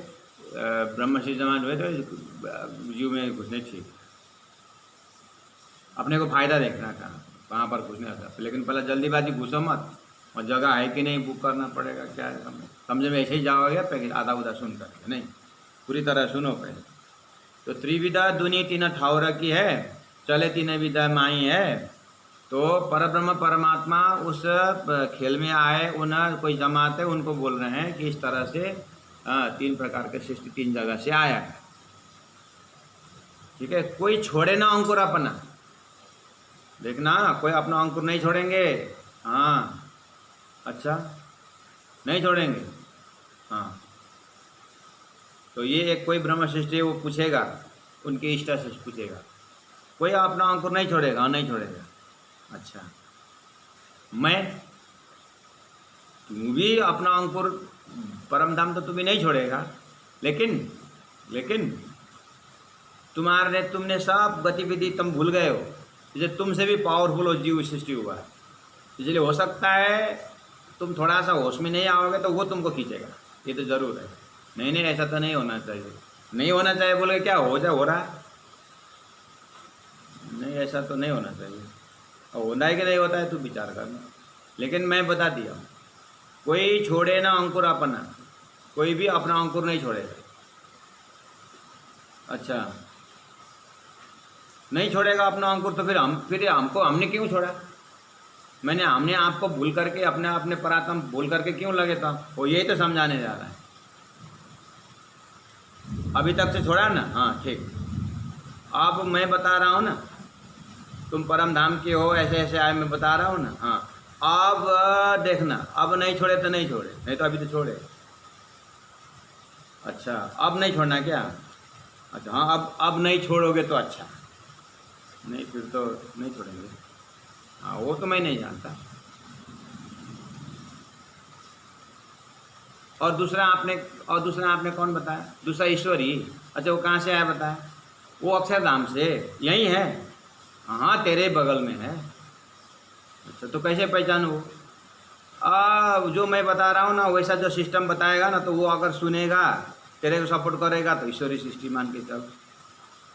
ब्रह्मश्री जमात हुए तो जीव में घुसने ठीक। अपने को फायदा देखना कहाँ पर घुसने आता, लेकिन पहले जल्दीबाजी घुसो मत। और जगह है कि नहीं, बुक करना पड़ेगा, क्या है, समझे में ऐसे ही जाओगे पैकेज आधा उधा सुन करके, नहीं पूरी तरह सुनो पहले। तो त्रिविधा दुनी तीन ठावर की है, चले तीन विधा माई है। तो परब्रह्म परमात्मा उस खेल में आए, उन्हें कोई जमात है, उनको बोल रहे हैं कि इस तरह से 3 प्रकार के सृष्टि 3 जगह से आया है, ठीक है। कोई छोड़े ना अंकुर अपना, देखना कोई अपना अंकुर नहीं छोड़ेंगे। हाँ, अच्छा, नहीं छोड़ेंगे। हाँ, तो ये एक कोई ब्रह्म सृष्टि वो पूछेगा, उनके इष्ट से पूछेगा, कोई अपना अंकुर नहीं छोड़ेगा, नहीं छोड़ेगा। अच्छा, तू भी अपना अंकुर परम धाम तो तू भी नहीं छोड़ेगा, लेकिन तुमने सब गतिविधि तुम भूल गए हो, जैसे तुमसे भी पावरफुल हो जीव सृष्टि हुआ है, इसलिए हो सकता है तुम थोड़ा सा होश में नहीं आओगे तो वो तुमको खींचेगा, ये तो जरूर है। नहीं, ऐसा तो नहीं होना चाहिए। नहीं होना चाहिए बोले क्या हो रहा है? नहीं, ऐसा तो नहीं होना चाहिए। और होना है कि नहीं होता है तू विचार करना। लेकिन मैं बता दिया, कोई छोड़े ना अंकुर अपना, कोई भी अपना अंकुर नहीं छोड़ेगा। अच्छा, नहीं छोड़ेगा अपना अंकुर तो फिर हमने क्यों छोड़ा? हमने आपको भूल करके अपने परात्म भूल करके क्यों लगे था? वो यही तो समझाने जा रहा है। अभी तक से छोड़ा ना? हाँ, ठीक। अब मैं बता रहा हूँ ना, तुम परम धाम के हो, ऐसे ऐसे आए, मैं बता रहा हूँ ना। हाँ, अब देखना, अब नहीं छोड़े तो नहीं छोड़े, नहीं तो अभी तो छोड़े। अच्छा, अब नहीं छोड़ना क्या? अच्छा, हाँ, अब नहीं छोड़ोगे तो अच्छा, नहीं फिर तो नहीं छोड़ेंगे। हाँ वो तो मैं नहीं जानता। और दूसरा आपने कौन बताया? दूसरा ईश्वरी। अच्छा वो कहाँ से आया बताया? वो अक्षरधाम से, यही है। हाँ तेरे बगल में है। अच्छा तो कैसे पहचानू? जो मैं बता रहा हूँ ना वैसा जो सिस्टम बताएगा ना, तो वो अगर सुनेगा, तेरे को सपोर्ट करेगा तो ईश्वरी सृष्टि मान के चल।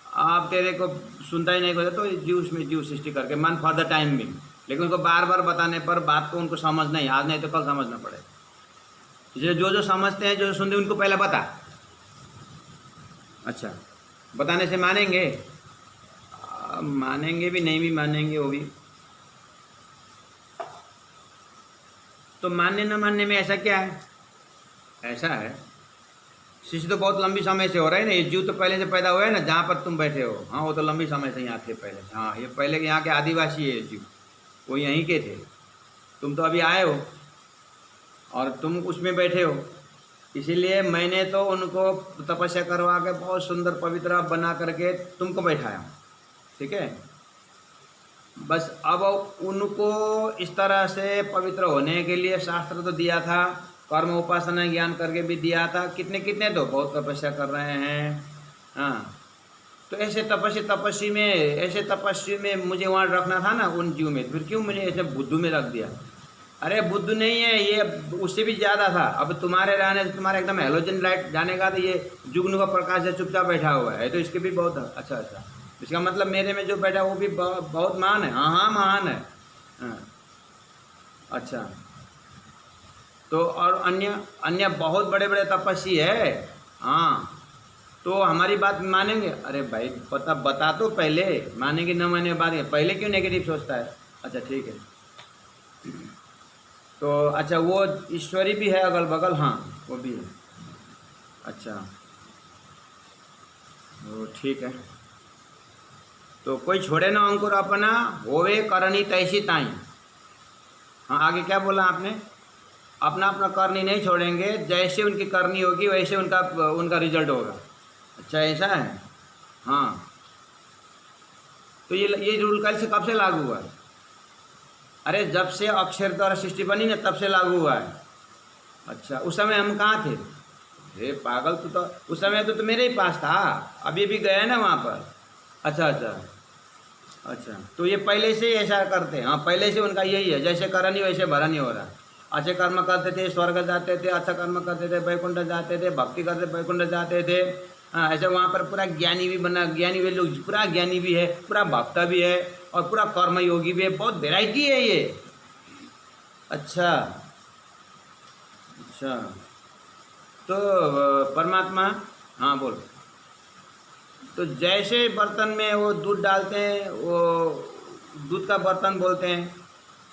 आप तेरे को सुनता ही नहीं होता तो जीव में जीव सृष्टि करके मन फॉर द टाइम भी। लेकिन उनको बार बार बताने पर बात को उनको समझ नहीं, आज नहीं तो कल समझना पड़ेगा। इसलिए जो जो समझते हैं, जो जो सुनते हैं, उनको पहले बता। अच्छा बताने से मानेंगे? मानेंगे भी नहीं भी मानेंगे वो भी। तो मानने न मानने में ऐसा क्या है? ऐसा है, शिष्य तो बहुत लंबी समय से हो रहा है ना, ये जीव तो पहले से पैदा हुआ है ना, जहाँ पर तुम बैठे हो। हाँ वो तो लंबी समय से यहाँ थे पहले से। हाँ ये पहले के यहाँ के आदिवासी है जीव, वो यहीं के थे। तुम तो अभी आए हो और तुम उसमें बैठे हो, इसीलिए मैंने तो उनको तपस्या करवा के बहुत सुंदर पवित्र बना करके तुमको बैठाया हूँ। ठीक है, बस अब उनको इस तरह से पवित्र होने के लिए शास्त्र तो दिया था, कर्म उपासना ज्ञान करके भी दिया था। कितने कितने तो बहुत तपस्या कर रहे हैं। हाँ तो ऐसे तपस्वी में मुझे वहाँ रखना था ना उन जीव में, फिर क्यों मुझे ऐसे बुद्धू में रख दिया? अरे बुद्धू नहीं है ये, उससे भी ज़्यादा था। अब तुम्हारे रहने से तुम्हारे एकदम हेलोजन लाइट जाने का, तो ये जुगनू का प्रकाश है, चुपचाप बैठा हुआ है तो इसके भी बहुत अच्छा अच्छा। इसका मतलब मेरे में जो बैठा वो भी बहुत महान है। हाँ हाँ महान है। हाँ अच्छा, तो और अन्य अन्य बहुत बड़े बड़े तपस्वी है। हाँ तो हमारी बात मानेंगे? अरे भाई बता तो पहले, मानेंगे न माने बात है, पहले क्यों नेगेटिव सोचता है? अच्छा ठीक है, तो अच्छा वो ईश्वरी भी है अगल बगल? हाँ वो भी है। अच्छा वो ठीक है, तो कोई छोड़े ना अंकुर अपना, होवे करनी तैसी ताई। हाँ आगे क्या बोला आपने? अपना अपना करनी नहीं छोड़ेंगे, जैसे उनकी करनी होगी वैसे उनका उनका रिजल्ट होगा। अच्छा ऐसा है। हाँ तो ये रूल कल से कब से लागू हुआ है? अरे जब से अक्षर द्वारा सृष्टि बनी ना तब से लागू हुआ है। अच्छा उस समय हम कहाँ थे? अरे पागल, तो उस समय तो मेरे ही पास था, अभी भी गया ना वहाँ पर। अच्छा अच्छा अच्छा, तो ये पहले से ही ऐसा करते हैं? हाँ पहले से उनका यही है, जैसे करनी वैसे भरनी हो रहा। अच्छे कर्म करते थे स्वर्ग जाते थे, अच्छा कर्म करते थे वैकुंठ जाते थे, भक्ति करते वैकुंठ जाते थे। हाँ ऐसे वहाँ पर पूरा ज्ञानी भी बना, ज्ञानी भी लोग, पूरा ज्ञानी भी है, पूरा भक्ता भी है, और पूरा कर्म योगी भी है। बहुत वेराइटी है ये। अच्छा अच्छा, तो परमात्मा, हाँ बोल। तो जैसे बर्तन में वो दूध डालते हैं, वो दूध का बर्तन बोलते हैं,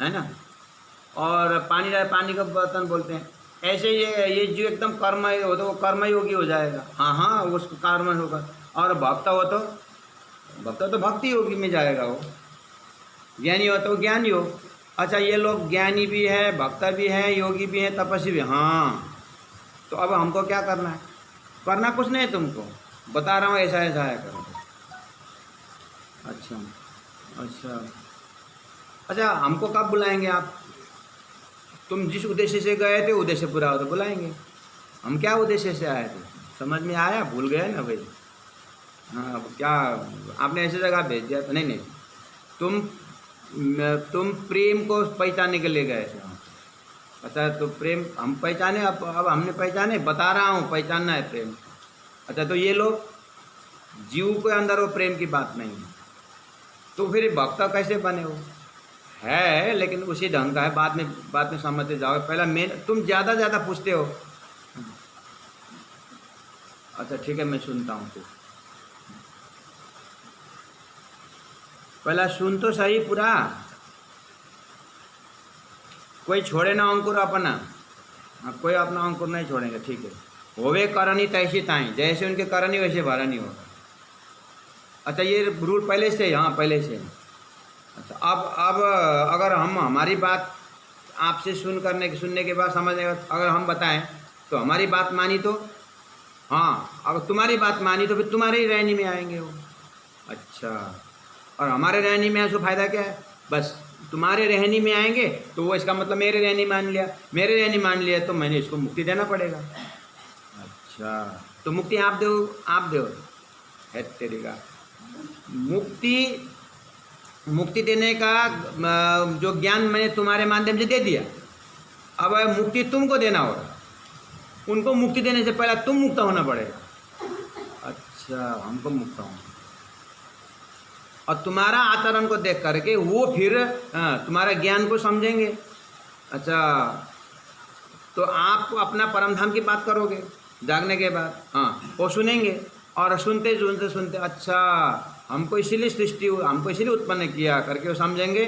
है ना, और पानी का बर्तन बोलते हैं। ऐसे ये जो एकदम कर्म हो तो वो कर्म योगी हो जाएगा। हाँ हाँ उसको कर्म होगा। और भक्त तो भक्ति योगी में जाएगा वो। ज्ञानी हो तो ज्ञानी हो। अच्छा ये लोग ज्ञानी भी है, भक्त भी है, योगी भी है, तपस्वी भी। हाँ तो अब हमको क्या करना है? करना कुछ नहीं, तुमको बता रहा हूँ ऐसा ऐसा है करो। अच्छा अच्छा अच्छा, हमको कब बुलाएंगे आप? तुम जिस उद्देश्य से गए थे उद्देश्य पूरा हो तो बुलाएंगे। हम क्या उद्देश्य से आए थे समझ में आया? भूल गए ना भाई? हाँ अब क्या, आपने ऐसी जगह भेज दिया था? नहीं नहीं, तुम प्रेम को पहचानने के लिए गए थे वहाँ। अच्छा तो प्रेम हम पहचाने, अब हमने पहचाने, बता रहा हूँ पहचानना है प्रेम। अच्छा तो ये लोग जीव के अंदर वो प्रेम की बात नहीं है, तो फिर भक्त कैसे बने? हो है लेकिन उसी ढंग का है, बाद में समझते जाओगे। पहला मेन, तुम ज़्यादा पूछते हो। अच्छा ठीक है मैं सुनता हूँ, तो पहला सुन तो सही पूरा। कोई छोड़े ना अंकुर अपना। हाँ कोई अपना अंकुर नहीं छोड़ेंगे, ठीक है। होवे करनी तैसी ताई, जैसे उनके करनी वैसे भरनी होगा। अच्छा ये रूल पहले से है? हाँ पहले से है। अच्छा अब अगर हम हमारी बात आपसे सुनने के बाद समझने, अगर हम बताएं तो हमारी बात मानी तो, हाँ अगर तुम्हारी बात मानी तो फिर तुम्हारे ही रहनी में आएंगे वो। अच्छा, और हमारे रहनी में उसको फ़ायदा क्या है? बस तुम्हारे रहनी में आएंगे तो वो इसका मतलब मेरे रहनी मान लिया, मेरे रहनी मान लिया तो मैंने इसको मुक्ति देना पड़ेगा। अच्छा, तो मुक्ति आप दो, आप दो है तेरी का मुक्ति, मुक्ति देने का जो ज्ञान मैंने तुम्हारे माध्यम से दे दिया, अब मुक्ति तुमको देना होगा। उनको मुक्ति देने से पहले तुम मुक्त होना पड़ेगा। अच्छा, हमको मुक्त होना, और तुम्हारा आचरण को देख करके वो फिर तुम्हारा ज्ञान को समझेंगे। अच्छा, तो आप अपना परम धाम की बात करोगे जागने के बाद, हाँ वो सुनेंगे, और सुनते सुनते सुनते अच्छा हमको इसीलिए सृष्टि, हमको इसीलिए उत्पन्न किया करके वो समझेंगे।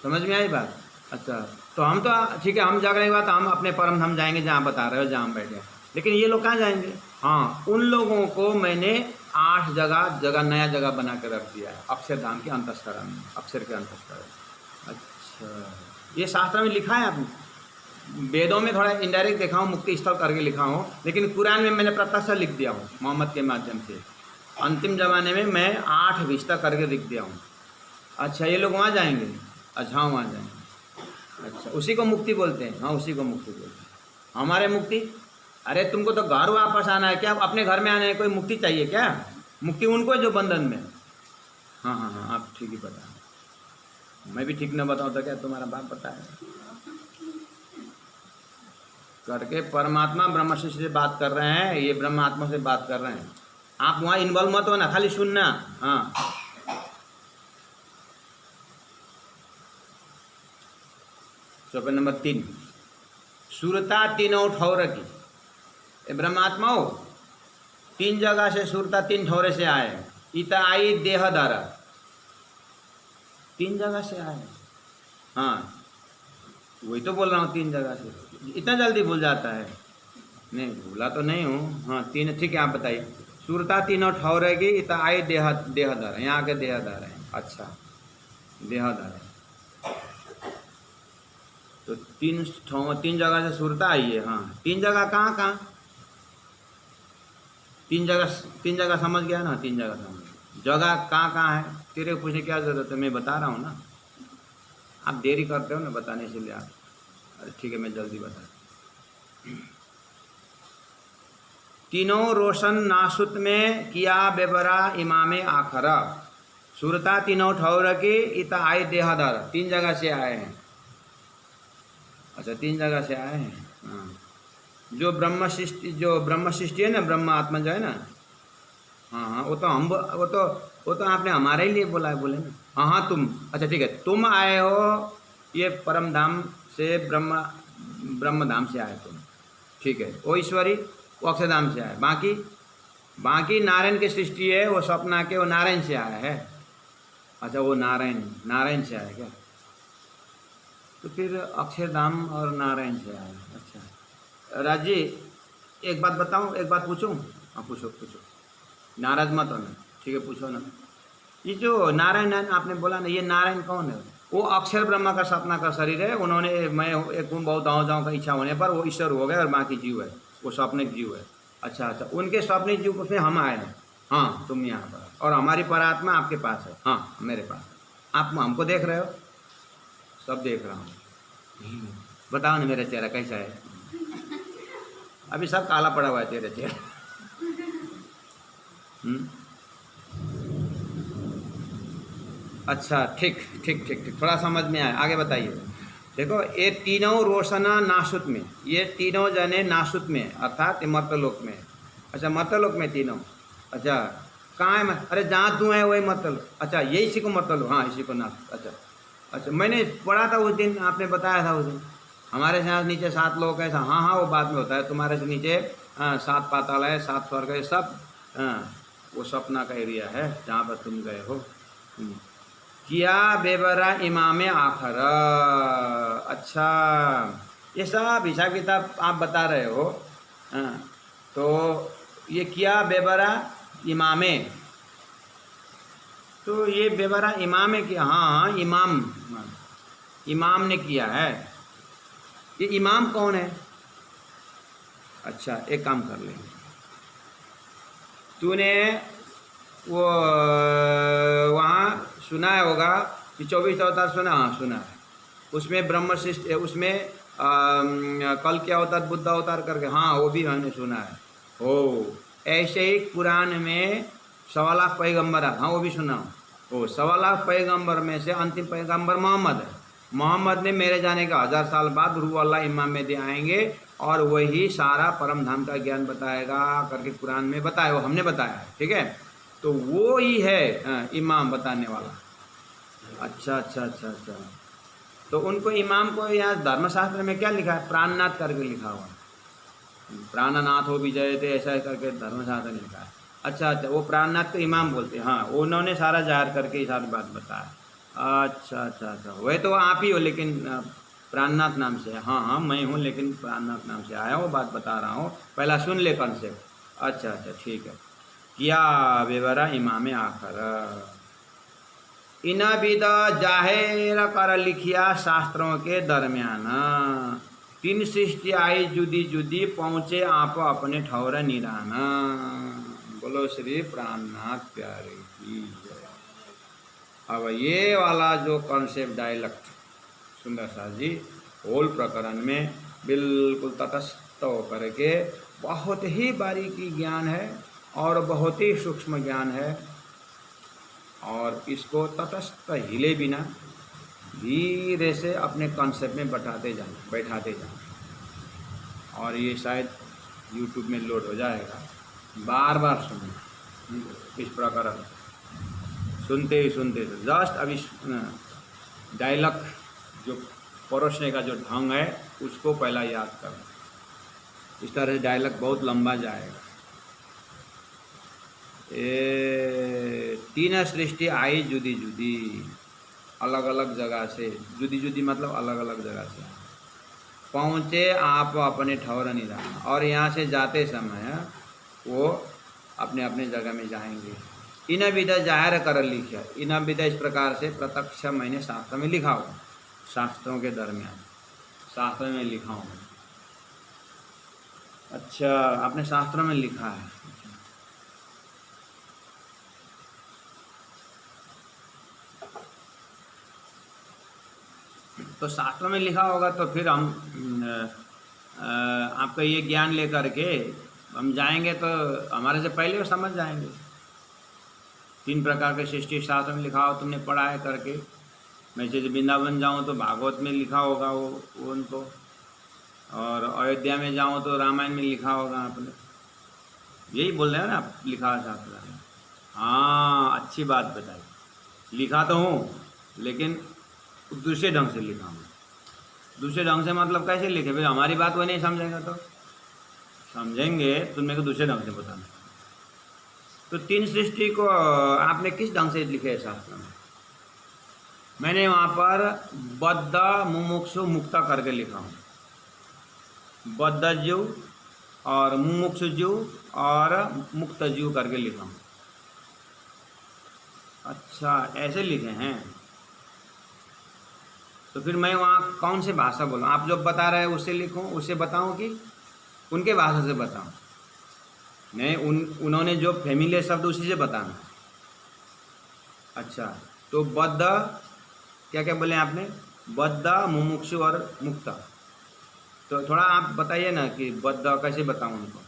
समझ में आई बात? अच्छा, तो हम तो ठीक है, हम जागने के बाद हम अपने परम धाम जाएंगे जहाँ बता रहे हो, जहाँ हम बैठे, लेकिन ये लोग कहाँ जाएंगे? हाँ, उन लोगों को मैंने 8 जगह नया जगह बना के रख दिया है अक्षरधाम के अंतस्करण में, अक्षर के अंतस्करण। अच्छा, ये शास्त्र में लिखा है, आपने वेदों में थोड़ा इनडायरेक्ट देखा हूँ, मुक्ति स्थल करके लिखा हूँ, लेकिन कुरान में मैंने प्रत्यक्ष लिख दिया हूँ मोहम्मद के माध्यम से। अंतिम ज़माने में मैं 8 विस्तार करके लिख दिया हूँ। अच्छा, ये लोग वहाँ जाएंगे? अच्छा, हाँ वहाँ जाएंगे। अच्छा, उसी को मुक्ति बोलते हैं? हाँ, उसी को मुक्ति बोलते हैं। हमारे मुक्ति, अरे तुमको तो घर वापस आना है क्या? अपने घर में आना है, कोई मुक्ति चाहिए क्या? मुक्ति उनको है जो बंधन में। हाँ हाँ हाँ, आप ठीक ही बता, मैं भी ठीक न बताऊँ तो क्या तुम्हारा बाप बताया करके। परमात्मा ब्रह्म शिष्य से बात कर रहे हैं, ये ब्रह्म आत्मा से बात कर रहे हैं। आप वहाँ इन्वॉल्व मत होना, खाली सुनना। हाँ, चौपाई नंबर 3, सुरता तीनों ठौर की। ब्रह्मात्मा हो 3 जगह से, सुरता 3 ठौरे से आए। इता आई देह धारा 3 जगह से आए। हाँ, वही तो बोल रहा हूँ, 3 जगह से। इतना जल्दी भूल जाता है? नहीं, भूला तो नहीं हूँ। हाँ, 3, ठीक है, आप बताइए। सुरता तीनों ठौरे की, इता आई देह धारा, यहाँ आके देह धारा है। अच्छा, देह धारा, तो 3 जगह से सुरता आई है। हाँ, 3 जगह कहाँ कहाँ? 3 जगह समझ गया ना? 3 जगह समझ, जगह कहाँ है? तेरे को पूछने क्या जरूरत है, मैं बता रहा हूँ ना। आप देरी करते हो ना बताने से लिए आप। अरे ठीक है, मैं जल्दी बता। तीनों रोशन नासुत में किया बेबरा इमामे आखरा। सुरता तीनों ठौर के, इता आए देहादार। 3 जगह से आए हैं। अच्छा, 3 जगह से आए हैं। हाँ, जो ब्रह्म सृष्टि है ना, ब्रह्म आत्मा जो है ना, हाँ हाँ, वो तो आपने हमारे लिए बोला है, बोले ना। हाँ हाँ, तुम, अच्छा ठीक है, तुम आए हो ये परम धाम से, ब्रह्म धाम से आए तुम, ठीक है। वो ईश्वरी वो अक्षरधाम से आए। बाकी नारायण की सृष्टि है, वो सपना के, वो नारायण से आया है। अच्छा, वो नारायण से आया क्या? तो फिर अक्षरधाम और नारायण से आया। अच्छा राज जी, एक बात बताऊं, एक बात पूछूं? हाँ पूछो, नाराज मत होना, ठीक है, पूछो ना। ये जो नारायण आपने बोला ना, ये नारायण कौन है? वो अक्षर ब्रह्मा का सपना का शरीर है। उन्होंने मैं एक बहुत आऊँ जाऊँ का इच्छा होने पर वो ईश्वर हो गए, और बाकी जीव है, वो सपनिक जीव है। अच्छा, उनके सपनिक जीव से हम आए हैं। हाँ, तुम यहाँ पर, और हमारी परात्मा आपके पास है। हाँ, मेरे पास। आप हमको देख रहे हो? सब देख रहा हूँ। बताओ ना, मेरा चेहरा कैसा है? अभी सब काला पड़ा हुआ है तेरे चेहरा। अच्छा, ठीक, थोड़ा समझ में आया, आगे बताइए। देखो, ये तीनों रोशना नासुत में, ये तीनों जने नासुत में, अर्थात मर्तलोक में। अच्छा, मर्तलोक में तीनों। अच्छा, कहाँ है? अरे जहाँ तू है वही मर्तलोक। अच्छा, ये इसी को मर्तलोक, हाँ इसी को नासुत। अच्छा, मैंने पढ़ा था उस दिन, आपने बताया था उस दिन, हमारे यहाँ नीचे 7 लोग ऐसा। हाँ हाँ, वो बाद में होता है। तुम्हारे से नीचे 7 पाताल है, 7 स्वर्ग है, सब वो सपना का एरिया है जहाँ पर तुम गए हो। किया बेबरा इमामे आखर। अच्छा, ये सब हिसाब किताब आप बता रहे हो। तो ये किया बेबरा इमामे, तो ये बेबरा इमाम है कि? हाँ, इमाम ने किया है। ये इमाम कौन है? अच्छा, एक काम कर लेंगे, तूने वो वहाँ सुना होगा कि 24 अवतार सुना? हाँ सुना है। उसमें ब्रह्म शिष्ट, उसमें कल क्या अवतार, बुद्ध अवतार करके, हाँ वो भी हमने सुना है। ओ ऐसे ही कुरान में 1.25 पैगंबर है, हाँ वो भी सुना हूँ। ओ 1.25 पैगंबर में से अंतिम पैगंबर मोहम्मद है। मोहम्मद ने मेरे जाने का 1000 साल बाद रूह अल्लाह इमाम में दे आएंगे और वही सारा परम धाम का ज्ञान बताएगा करके कुरान में बताया, वो हमने बताया है, ठीक है। तो वो ही है इमाम बताने वाला। अच्छा अच्छा अच्छा अच्छा। तो उनको इमाम को यहाँ धर्मशास्त्र में क्या लिखा है? प्राणनाथ करके लिखा हुआ है। प्राणनाथ हो विजय थे ऐसा करके धर्मशास्त्र में लिखा है। अच्छा अच्छा, वो प्राणनाथ को इमाम बोलते हैं, हाँ उन्होंने सारा जाहिर करके ये सारी बात बताया। अच्छा अच्छा अच्छा, वही तो आप ही हो लेकिन प्राणनाथ नाम से। हाँ हाँ मैं हूँ लेकिन प्राणनाथ नाम से आया हूँ, बात बता रहा हूँ, पहला सुन ले कॉन्सेप्ट। अच्छा अच्छा ठीक है। किया बेवरा इमाम आखर इन विदा जाहिर कर लिखिया शास्त्रों के दरमियान, 3 सृष्टि आई जुदी जुदी पहुँचे आप अपने ठौर निराना। बोलो श्री प्राणनाथ प्यारे की जय। अब ये वाला जो कॉन्सेप्ट डायलेक्ट सुंदर सा जी होल प्रकरण में बिल्कुल तटस्थ होकर के बहुत ही बारीकी ज्ञान है और बहुत ही सूक्ष्म ज्ञान है, और इसको तटस्थ हिले बिना धीरे से अपने कॉन्सेप्ट में बैठाते जाना। और ये शायद यूट्यूब में लोड हो जाएगा, बार बार सुनना इस प्रकरण, सुनते ही जस्ट अभी डायलॉग जो परोसने का जो ढंग है उसको पहला याद करना। इस तरह से डायलॉग बहुत लंबा जाएगा। 3 सृष्टि आई जुदी जुदी, अलग अलग जगह से, जुदी जुदी मतलब अलग अलग जगह से पहुँचे आप अपने ठौर निराना, और यहाँ से जाते समय वो अपने अपने जगह में जाएंगे। इन विधा जाहिर कर लिखा, इन विधा इस प्रकार से प्रत्यक्ष मैंने शास्त्र में लिखा हुआ, शास्त्रों के दरमियान शास्त्र में लिखा हूँ। अच्छा आपने शास्त्रों में लिखा है। तो शास्त्रों में लिखा होगा तो फिर हम आपका ये ज्ञान लेकर के हम जाएंगे तो हमारे से पहले वो समझ जाएंगे। 3 प्रकार के सृष्टि शास्त्र में लिखा हो, तुमने पढ़ा है करके। मैं जैसे वृंदावन जाऊँ तो भागवत में लिखा होगा वो उनको, और अयोध्या में जाऊँ तो रामायण में लिखा होगा आपने, यही बोल रहे हैं ना आप, लिखा शास्त्र में। हाँ अच्छी बात बताई, लिखा तो हूँ लेकिन दूसरे ढंग से लिखा हूँ। दूसरे ढंग से मतलब कैसे लिखे? भाई हमारी बात वो नहीं समझेगा तो समझेंगे, तुम मेरे को दूसरे ढंग से बताना। तो 3 सृष्टि को आपने किस ढंग से लिखे है शास्त्र में? मैंने वहाँ पर बद्ध मुमुक्षु मुक्ता करके लिखा हूँ। बद्ध जीव और मुमुक्षु जीव और मुक्त जीव करके लिखा हूँ। अच्छा ऐसे लिखे हैं। तो फिर मैं वहाँ कौन से भाषा बोलूँ? आप जो बता रहे हैं उससे लिखूँ, उससे बताऊँ कि उनके भाषा से बताऊँ? नहीं, उन्होंने जो फैमिलियर शब्द उसी से बताना। अच्छा तो बद्ध क्या क्या बोले आपने? बद्ध मुमुक्षु और मुक्त। तो थोड़ा आप बताइए ना कि बद्ध कैसे बताऊँ उनको?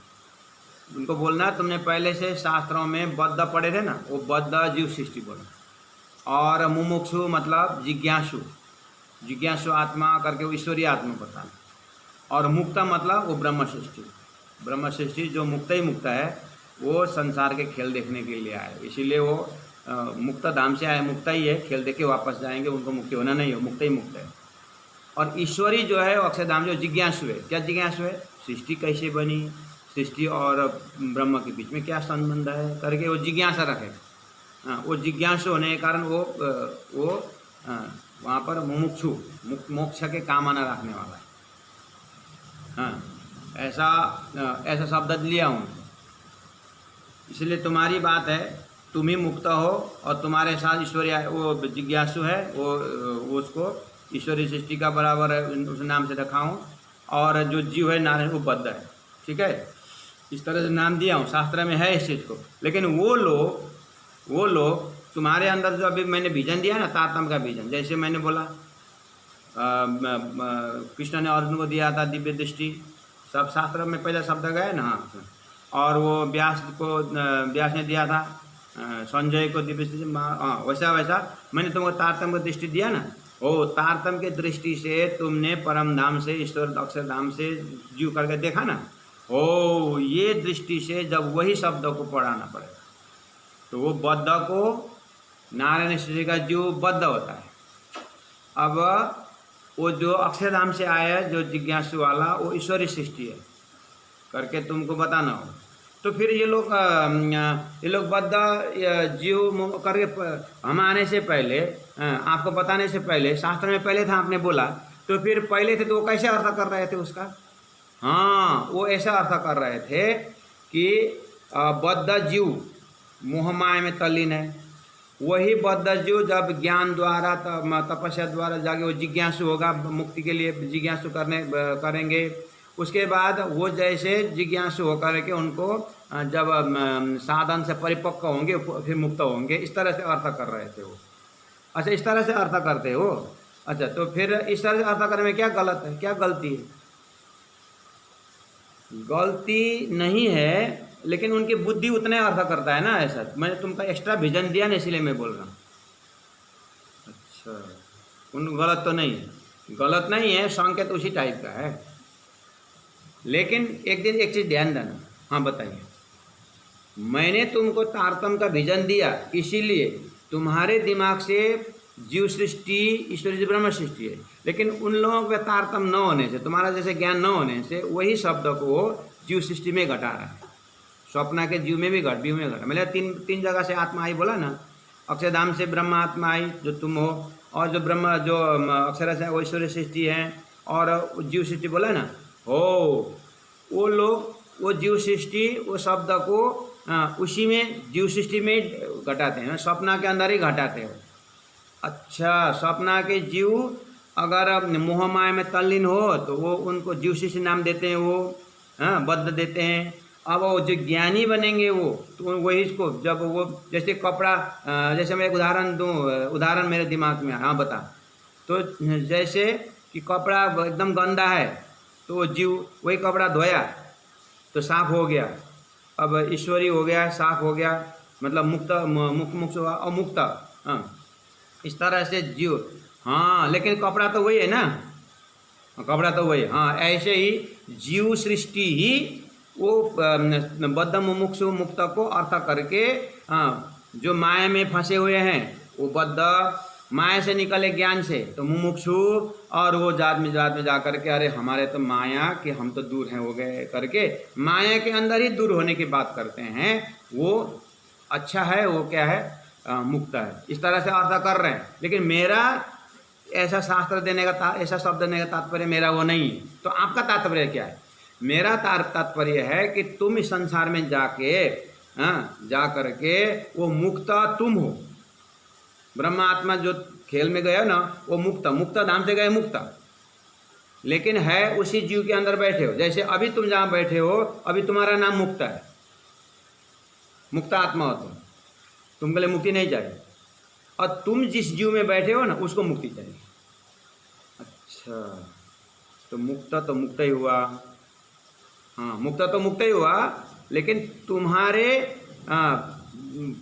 उनको बोलना तुमने पहले से शास्त्रों में बद्ध पढ़े थे ना, वो बद्ध जीव सृष्टि बोलो। और मुमुक्षु मतलब जिज्ञासु, जिज्ञासु आत्मा करके वो ईश्वरीय आत्मा बताना। और मुक्त मतलब वो ब्रह्म सृष्टि, ब्रह्म सृष्टि जो मुक्त ही मुक्त है, वो संसार के खेल देखने के लिए आए, इसीलिए वो मुक्त धाम से आए, मुक्त ही है, खेल देख के वापस जाएंगे, उनको मुक्ति होना नहीं हो, मुक्त ही मुक्त है। और ईश्वरी जो है वो अक्षरधाम जो जिज्ञासु है। क्या जिज्ञासु है? सृष्टि कैसे बनी, सृष्टि और ब्रह्म के बीच में क्या संबंध है करके वो जिज्ञासा रखे। हाँ वो जिज्ञासु होने के कारण वो वहाँ पर मुमुक्षु मोक्ष के कामना रखने वाला है। हाँ ऐसा शब्द लिया हूँ, इसलिए तुम्हारी बात है, तुम ही मुक्त हो और तुम्हारे साथ ईश्वरीय वो जिज्ञासु है, वो उसको ईश्वरीय सृष्टि का बराबर है, उस नाम से रखा हूँ। और जो जीव है नारायण वो बद्ध है, ठीक है, इस तरह से नाम दिया हूँ, शास्त्र में है इस चीज़ को। लेकिन वो लोग तुम्हारे अंदर जो अभी मैंने विजन दिया ना, तारतम्य का विजन, जैसे मैंने बोला कृष्ण ने अर्जुन को दिया था दिव्य दृष्टि, सब शास्त्र में पहले शब्द गए ना। और वो व्यास ने दिया था संजय को दिव्य दृष्टि। वैसा वैसा मैंने तुमको तारतम्य की दृष्टि दिया ना। ओ तारतम्य की दृष्टि से तुमने परम धाम से, ईश्वर अक्षरधाम से जीव करके देखा ना। ओ ये दृष्टि से जब वही शब्दों को पढ़ाना पड़ेगा तो वो बद्ध को, नारायण श्री का जीव बद्ध होता है। अब वो जो अक्षरधाम से आया है, जो जिज्ञासु वाला, वो ईश्वरी सृष्टि है करके तुमको बताना हो। तो फिर ये लोग बद्ध जीव करके हम आने से पहले, आपको बताने से पहले, शास्त्र में पहले था आपने बोला, तो फिर पहले थे तो वो कैसे अर्थ कर रहे थे उसका? हाँ, वो ऐसा अर्थ कर रहे थे कि बद्ध जीव मोह माया में तल्लीन है। वही बद्ध जीव जब ज्ञान द्वारा, तपस्या द्वारा जाके वो जिज्ञासु होगा, मुक्ति के लिए जिज्ञासु करेंगे। उसके बाद वो जैसे जिज्ञासु होकर के उनको जब साधन से परिपक्व होंगे फिर मुक्त होंगे। इस तरह से अर्थ कर रहे थे वो। अच्छा, इस तरह से अर्थ करते हो। अच्छा, तो फिर इस तरह से अर्थ करने में क्या गलत है, क्या गलती है? गलती नहीं है, लेकिन उनकी बुद्धि उतने अर्थ करता है ना। ऐसा मैंने तुमको एक्स्ट्रा विजन दिया ना, इसलिए मैं बोल रहा हूँ। अच्छा, उन गलत तो नहीं है, गलत नहीं है, संकेत उसी टाइप का है। लेकिन एक दिन एक चीज़ ध्यान देना। हाँ बताइए। मैंने तुमको तारतम्य का विजन दिया, इसीलिए तुम्हारे दिमाग से जीव सृष्टि, ईश्वरी ब्रह्म सृष्टि है। लेकिन उन लोगों के तारतम्य न होने से, तुम्हारा जैसे ज्ञान न होने से, वही शब्द को जीव सृष्टि में घटा रहा है। स्वप्ना के जीव में भी घट, जीव में घटा। मतलब तीन जगह से आत्मा आई बोला ना। अक्षरधाम से ब्रह्म आत्मा आई जो तुम हो, और जो ब्रह्म जो अक्षर से वो ईश्वरी सृष्टि है, और जीव सृष्टि बोला ना। हो वो लोग वो जीव सृष्टि, वो शब्द को उसी में जीव सृष्टि में घटाते हैं, स्वप्ना के अंदर ही घटाते हो। अच्छा, स्वप्ना के जीव अगर मोह माया में तल्लीन हो तो वो उनको जीव सृष्टि नाम देते हैं, वो बद्ध देते हैं। अब वो जो ज्ञानी बनेंगे वो, तो वही इसको, जब वो जैसे कपड़ा, जैसे मैं एक उदाहरण दूँ, उदाहरण मेरे दिमाग में। हाँ बता। तो जैसे कि कपड़ा एकदम गंदा है तो वो जीव वही कपड़ा धोया तो साफ हो गया। अब ईश्वरी हो गया, साफ हो गया, मतलब मुक्त हुआ और मुक्त। हाँ, इस तरह से जीव। हाँ, लेकिन कपड़ा तो वही है ना, कपड़ा तो वही। हाँ, ऐसे ही जीव सृष्टि ही वो बद्ध मुमुक्षु मुक्त को अर्थ करके, हाँ, जो माया में फंसे हुए हैं वो बद्ध, माया से निकले ज्ञान से तो मुमुक्षु, और वो जात में जा करके अरे हमारे तो माया कि हम तो दूर हैं हो गए करके, माया के अंदर ही दूर होने की बात करते हैं। वो अच्छा है, वो क्या है, मुक्त है। इस तरह से अर्थ कर रहे हैं। लेकिन मेरा ऐसा शास्त्र देने का, ऐसा शब्द देने का तात्पर्य मेरा वो नहीं है। तो आपका तात्पर्य क्या है? मेरा तात्पर्य है कि तुम इस संसार में जाके जा करके वो मुक्त तुम हो। ब्रह्म आत्मा जो खेल में गया ना, वो मुक्त धाम से गए मुक्त, लेकिन है उसी जीव के अंदर बैठे हो। जैसे अभी तुम जहाँ बैठे हो, अभी तुम्हारा नाम मुक्त है, मुक्त आत्मा हो तुमके लिए मुक्ति नहीं चाहिए। और तुम जिस जीव में बैठे हो ना, उसको मुक्ति चाहिए। अच्छा, तो मुक्त ही हुआ। हाँ, मुक्त तो मुक्त ही हुआ, लेकिन तुम्हारे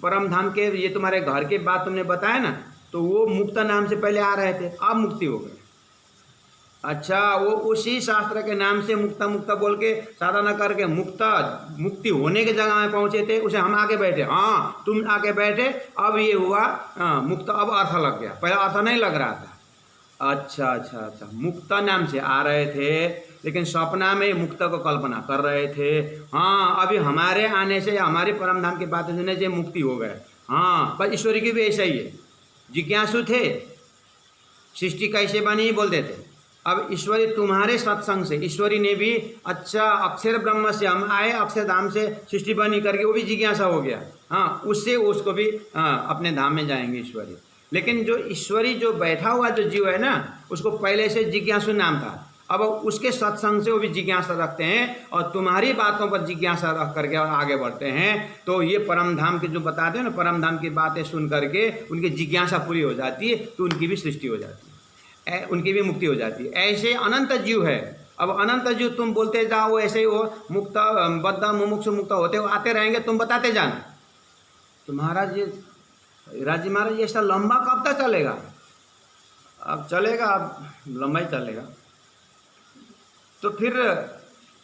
परम धाम के, ये तुम्हारे घर के बात तुमने बताया ना, तो वो मुक्त नाम से पहले आ रहे थे, अब मुक्ति हो गए। अच्छा, वो उसी शास्त्र के नाम से मुक्त बोल के साधना करके मुक्ति होने के जगह में पहुंचे थे, उसे हम आके बैठे। हाँ, तुम आके बैठे, अब ये हुआ मुक्त, अब अर्थ लग गया, पहले अर्थ नहीं लग रहा था। अच्छा, मुक्त नाम से आ रहे थे, लेकिन सपना में मुक्त को कल्पना कर रहे थे। हाँ, अभी हमारे आने से, हमारे परम धाम की बात सुनने से मुक्ति हो गए। हाँ, पर ईश्वरी की भी ऐसा ही है। जिज्ञासु थे, सृष्टि कैसे बनी बोलते थे। अब ईश्वरी तुम्हारे सत्संग से, ईश्वरी ने भी, अच्छा अक्षर ब्रह्म से हम आए, अक्षरधाम से सृष्टि बनी करके वो भी जिज्ञासा हो गया। हाँ, उससे उसको भी अपने धाम में जाएंगे ईश्वरी। लेकिन जो ईश्वरी जो बैठा हुआ जो जीव है ना, उसको पहले से जिज्ञासु नाम था। अब उसके सत्संग से वो भी जिज्ञासा रखते हैं और तुम्हारी बातों पर जिज्ञासा रख करके और आगे बढ़ते हैं, तो ये परम धाम के जो बताते हैं ना, परम धाम की बातें सुन करके उनकी जिज्ञासा पूरी हो जाती है, तो उनकी भी सृष्टि हो जाती है, उनकी भी मुक्ति हो जाती है। ऐसे अनंत जीव है। अब अनंत जीव तुम बोलते जाओ ऐसे ही वो मुक्त बद्ध मुमुक्षु मुक्त होते हो आते रहेंगे, तुम बताते जाना। तो महाराज ये राजी महाराज ये ऐसा लंबा कब तक चलेगा? अब चलेगा, अब लंबा ही चलेगा। तो फिर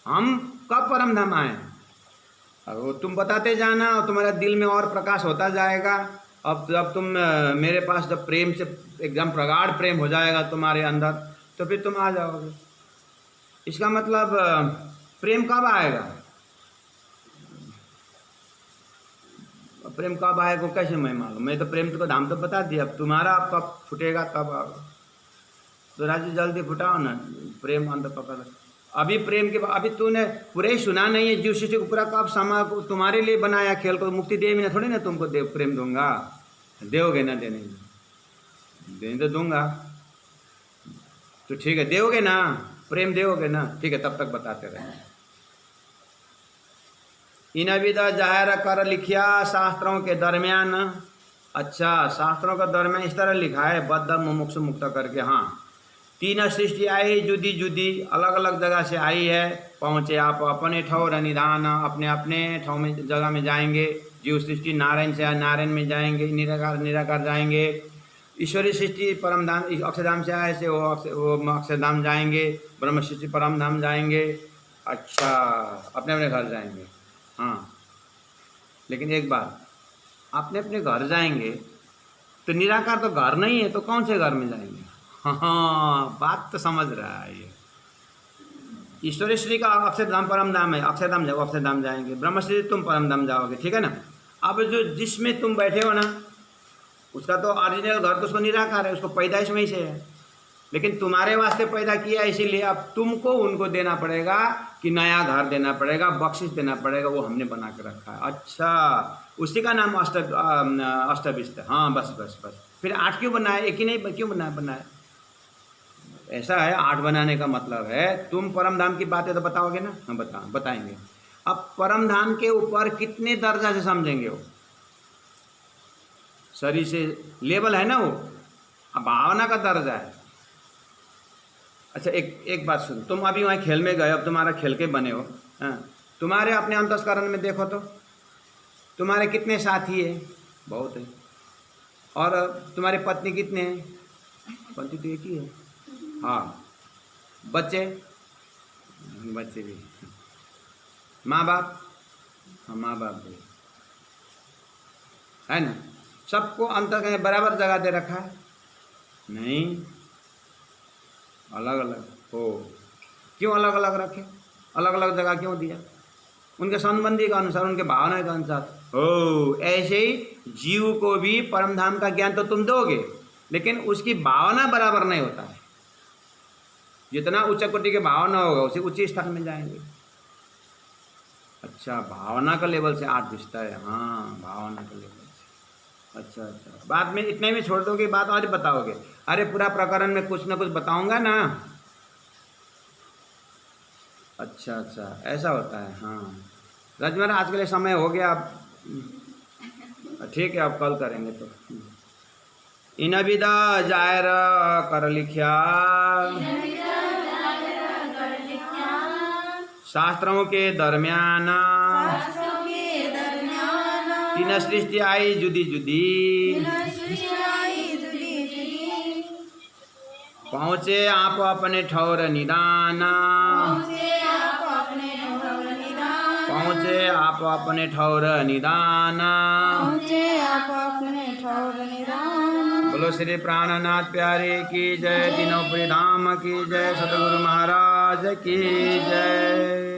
हम कब परम धाम आए? अब वो तुम बताते जाना और तुम्हारे दिल में और प्रकाश होता जाएगा। अब जब तुम मेरे पास जब प्रेम से एकदम प्रगाढ़ प्रेम हो जाएगा तुम्हारे अंदर, तो फिर तुम आ जाओगे। इसका मतलब प्रेम कब आएगा? प्रेम कब आएगा कैसे मैं मालूम? मैं तो प्रेम को धाम तो बता दिया, अब तुम्हारा कब फूटेगा तब आओगे। तो राजू जल्दी फुटाओ ना, प्रेम अंदर पकड़। अभी प्रेम के अभी तूने पूरे सुना नहीं है, जीव सृष्टि को पूरा कब समा तुम्हारे लिए बनाया खेल को, मुक्ति दे मैं थोड़ी ना तुमको दे प्रेम दूंगा। दोगे ना? देने तो दूंगा। तो ठीक है, दोगे ना? प्रेम दोगे ना? ठीक है, तब तक बताते रहे। इन विधा जाहिर कर लिखिया शास्त्रों के दरमियान। अच्छा, शास्त्रों के दरमियान इस तरह लिखा है बद्ध मुमुक्षु मुक्त करके। हाँ, तीन सृष्टि आई जुदी जुदी अलग अलग जगह से आई है। पहुँचे आप अपने ठौर निदान, अपने अपने ठौर में जगह में जाएंगे। जीव सृष्टि नारायण से नारायण में जाएंगे, निराकार निराकार जाएंगे। ईश्वरीय सृष्टि परम धाम अक्षरधाम से आए से वो अक्षरधाम जाएंगे। ब्रह्म सृष्टि परम धाम जाएंगे। अच्छा, अपने अपने घर जाएंगे। हाँ, लेकिन एक बात, अपने अपने घर जाएंगे तो निराकार तो घर नहीं है, तो कौन से घर में जाएंगे? हाँ, बात तो समझ रहा है ये। ईश्वरीय श्री का अक्षरधाम परम धाम है, अक्षरधाम जाओ, अक्षरधाम जाएंगे। ब्रह्मश्री तुम परम धाम जाओगे, ठीक है ना। अब जो जिसमें तुम बैठे हो ना, उसका तो ओरिजिनल घर तो उसको निराकार है, उसको पैदाइश वहीं से है। लेकिन तुम्हारे वास्ते पैदा किया, इसीलिए अब तुमको उनको देना पड़ेगा कि नया घर देना पड़ेगा, बख्शिश देना पड़ेगा, वो हमने बना के रखा है। अच्छा, उसी का नाम अष्टविस्त। हाँ, बस बस बस। फिर 8 क्यों बनाया? एक ही नहीं क्यों बनाया? ऐसा है, 8 बनाने का मतलब है तुम परम धाम की बातें तो बताओगे ना? हम बताएंगे। अब परम धाम के ऊपर कितने दर्जा से समझेंगे? वो शरीर से लेवल है ना, वो अब भावना का दर्जा है। अच्छा, एक बात सुन, तुम अभी वहाँ खेल में गए, अब तुम्हारा खेल के बने हो। हाँ, तुम्हारे अपने अंतस्करण में देखो तो तुम्हारे कितने साथी है? बहुत है। और तुम्हारे पत्नी कितने हैं? पति तो एक ही है। हाँ, बच्चे भी, माँ बाप, हाँ माँ बाप भी है ना। सबको अंतर बराबर जगह दे रखा है? नहीं, अलग अलग हो। क्यों अलग अलग रखे? अलग अलग जगह क्यों दिया? उनके संबंधी के अनुसार, उनके भावना के अनुसार। हो, ऐसे ही जीव को भी परम धाम का ज्ञान तो तुम दोगे, लेकिन उसकी भावना बराबर नहीं होता है। जितना उच्च कोटि के भावना होगा उसी उच्च स्थान में जाएंगे। अच्छा, भावना का लेवल से 8 दिखता है। हाँ, भावना का लेवल से। अच्छा, बाद में इतने में छोड़ दोगे, बात और बताओगे? अरे पूरा प्रकरण में कुछ ना कुछ बताऊंगा ना। अच्छा, ऐसा होता है। हाँ राजमारा, आज के लिए समय हो गया। अब ठीक है, अब कल करेंगे। तो इन विदा जायर कर लिखिया शास्त्रों के दरमियान। तीन सृष्टि आई जुदी जुदी, पहुँचे आप अपने ठौर निदान। पहुँचे आप अपने ठौर निदान। बोलो श्री प्राणनाथ प्यारे की जय, तीनों धाम की जय, सतगुरु महाराज की जय।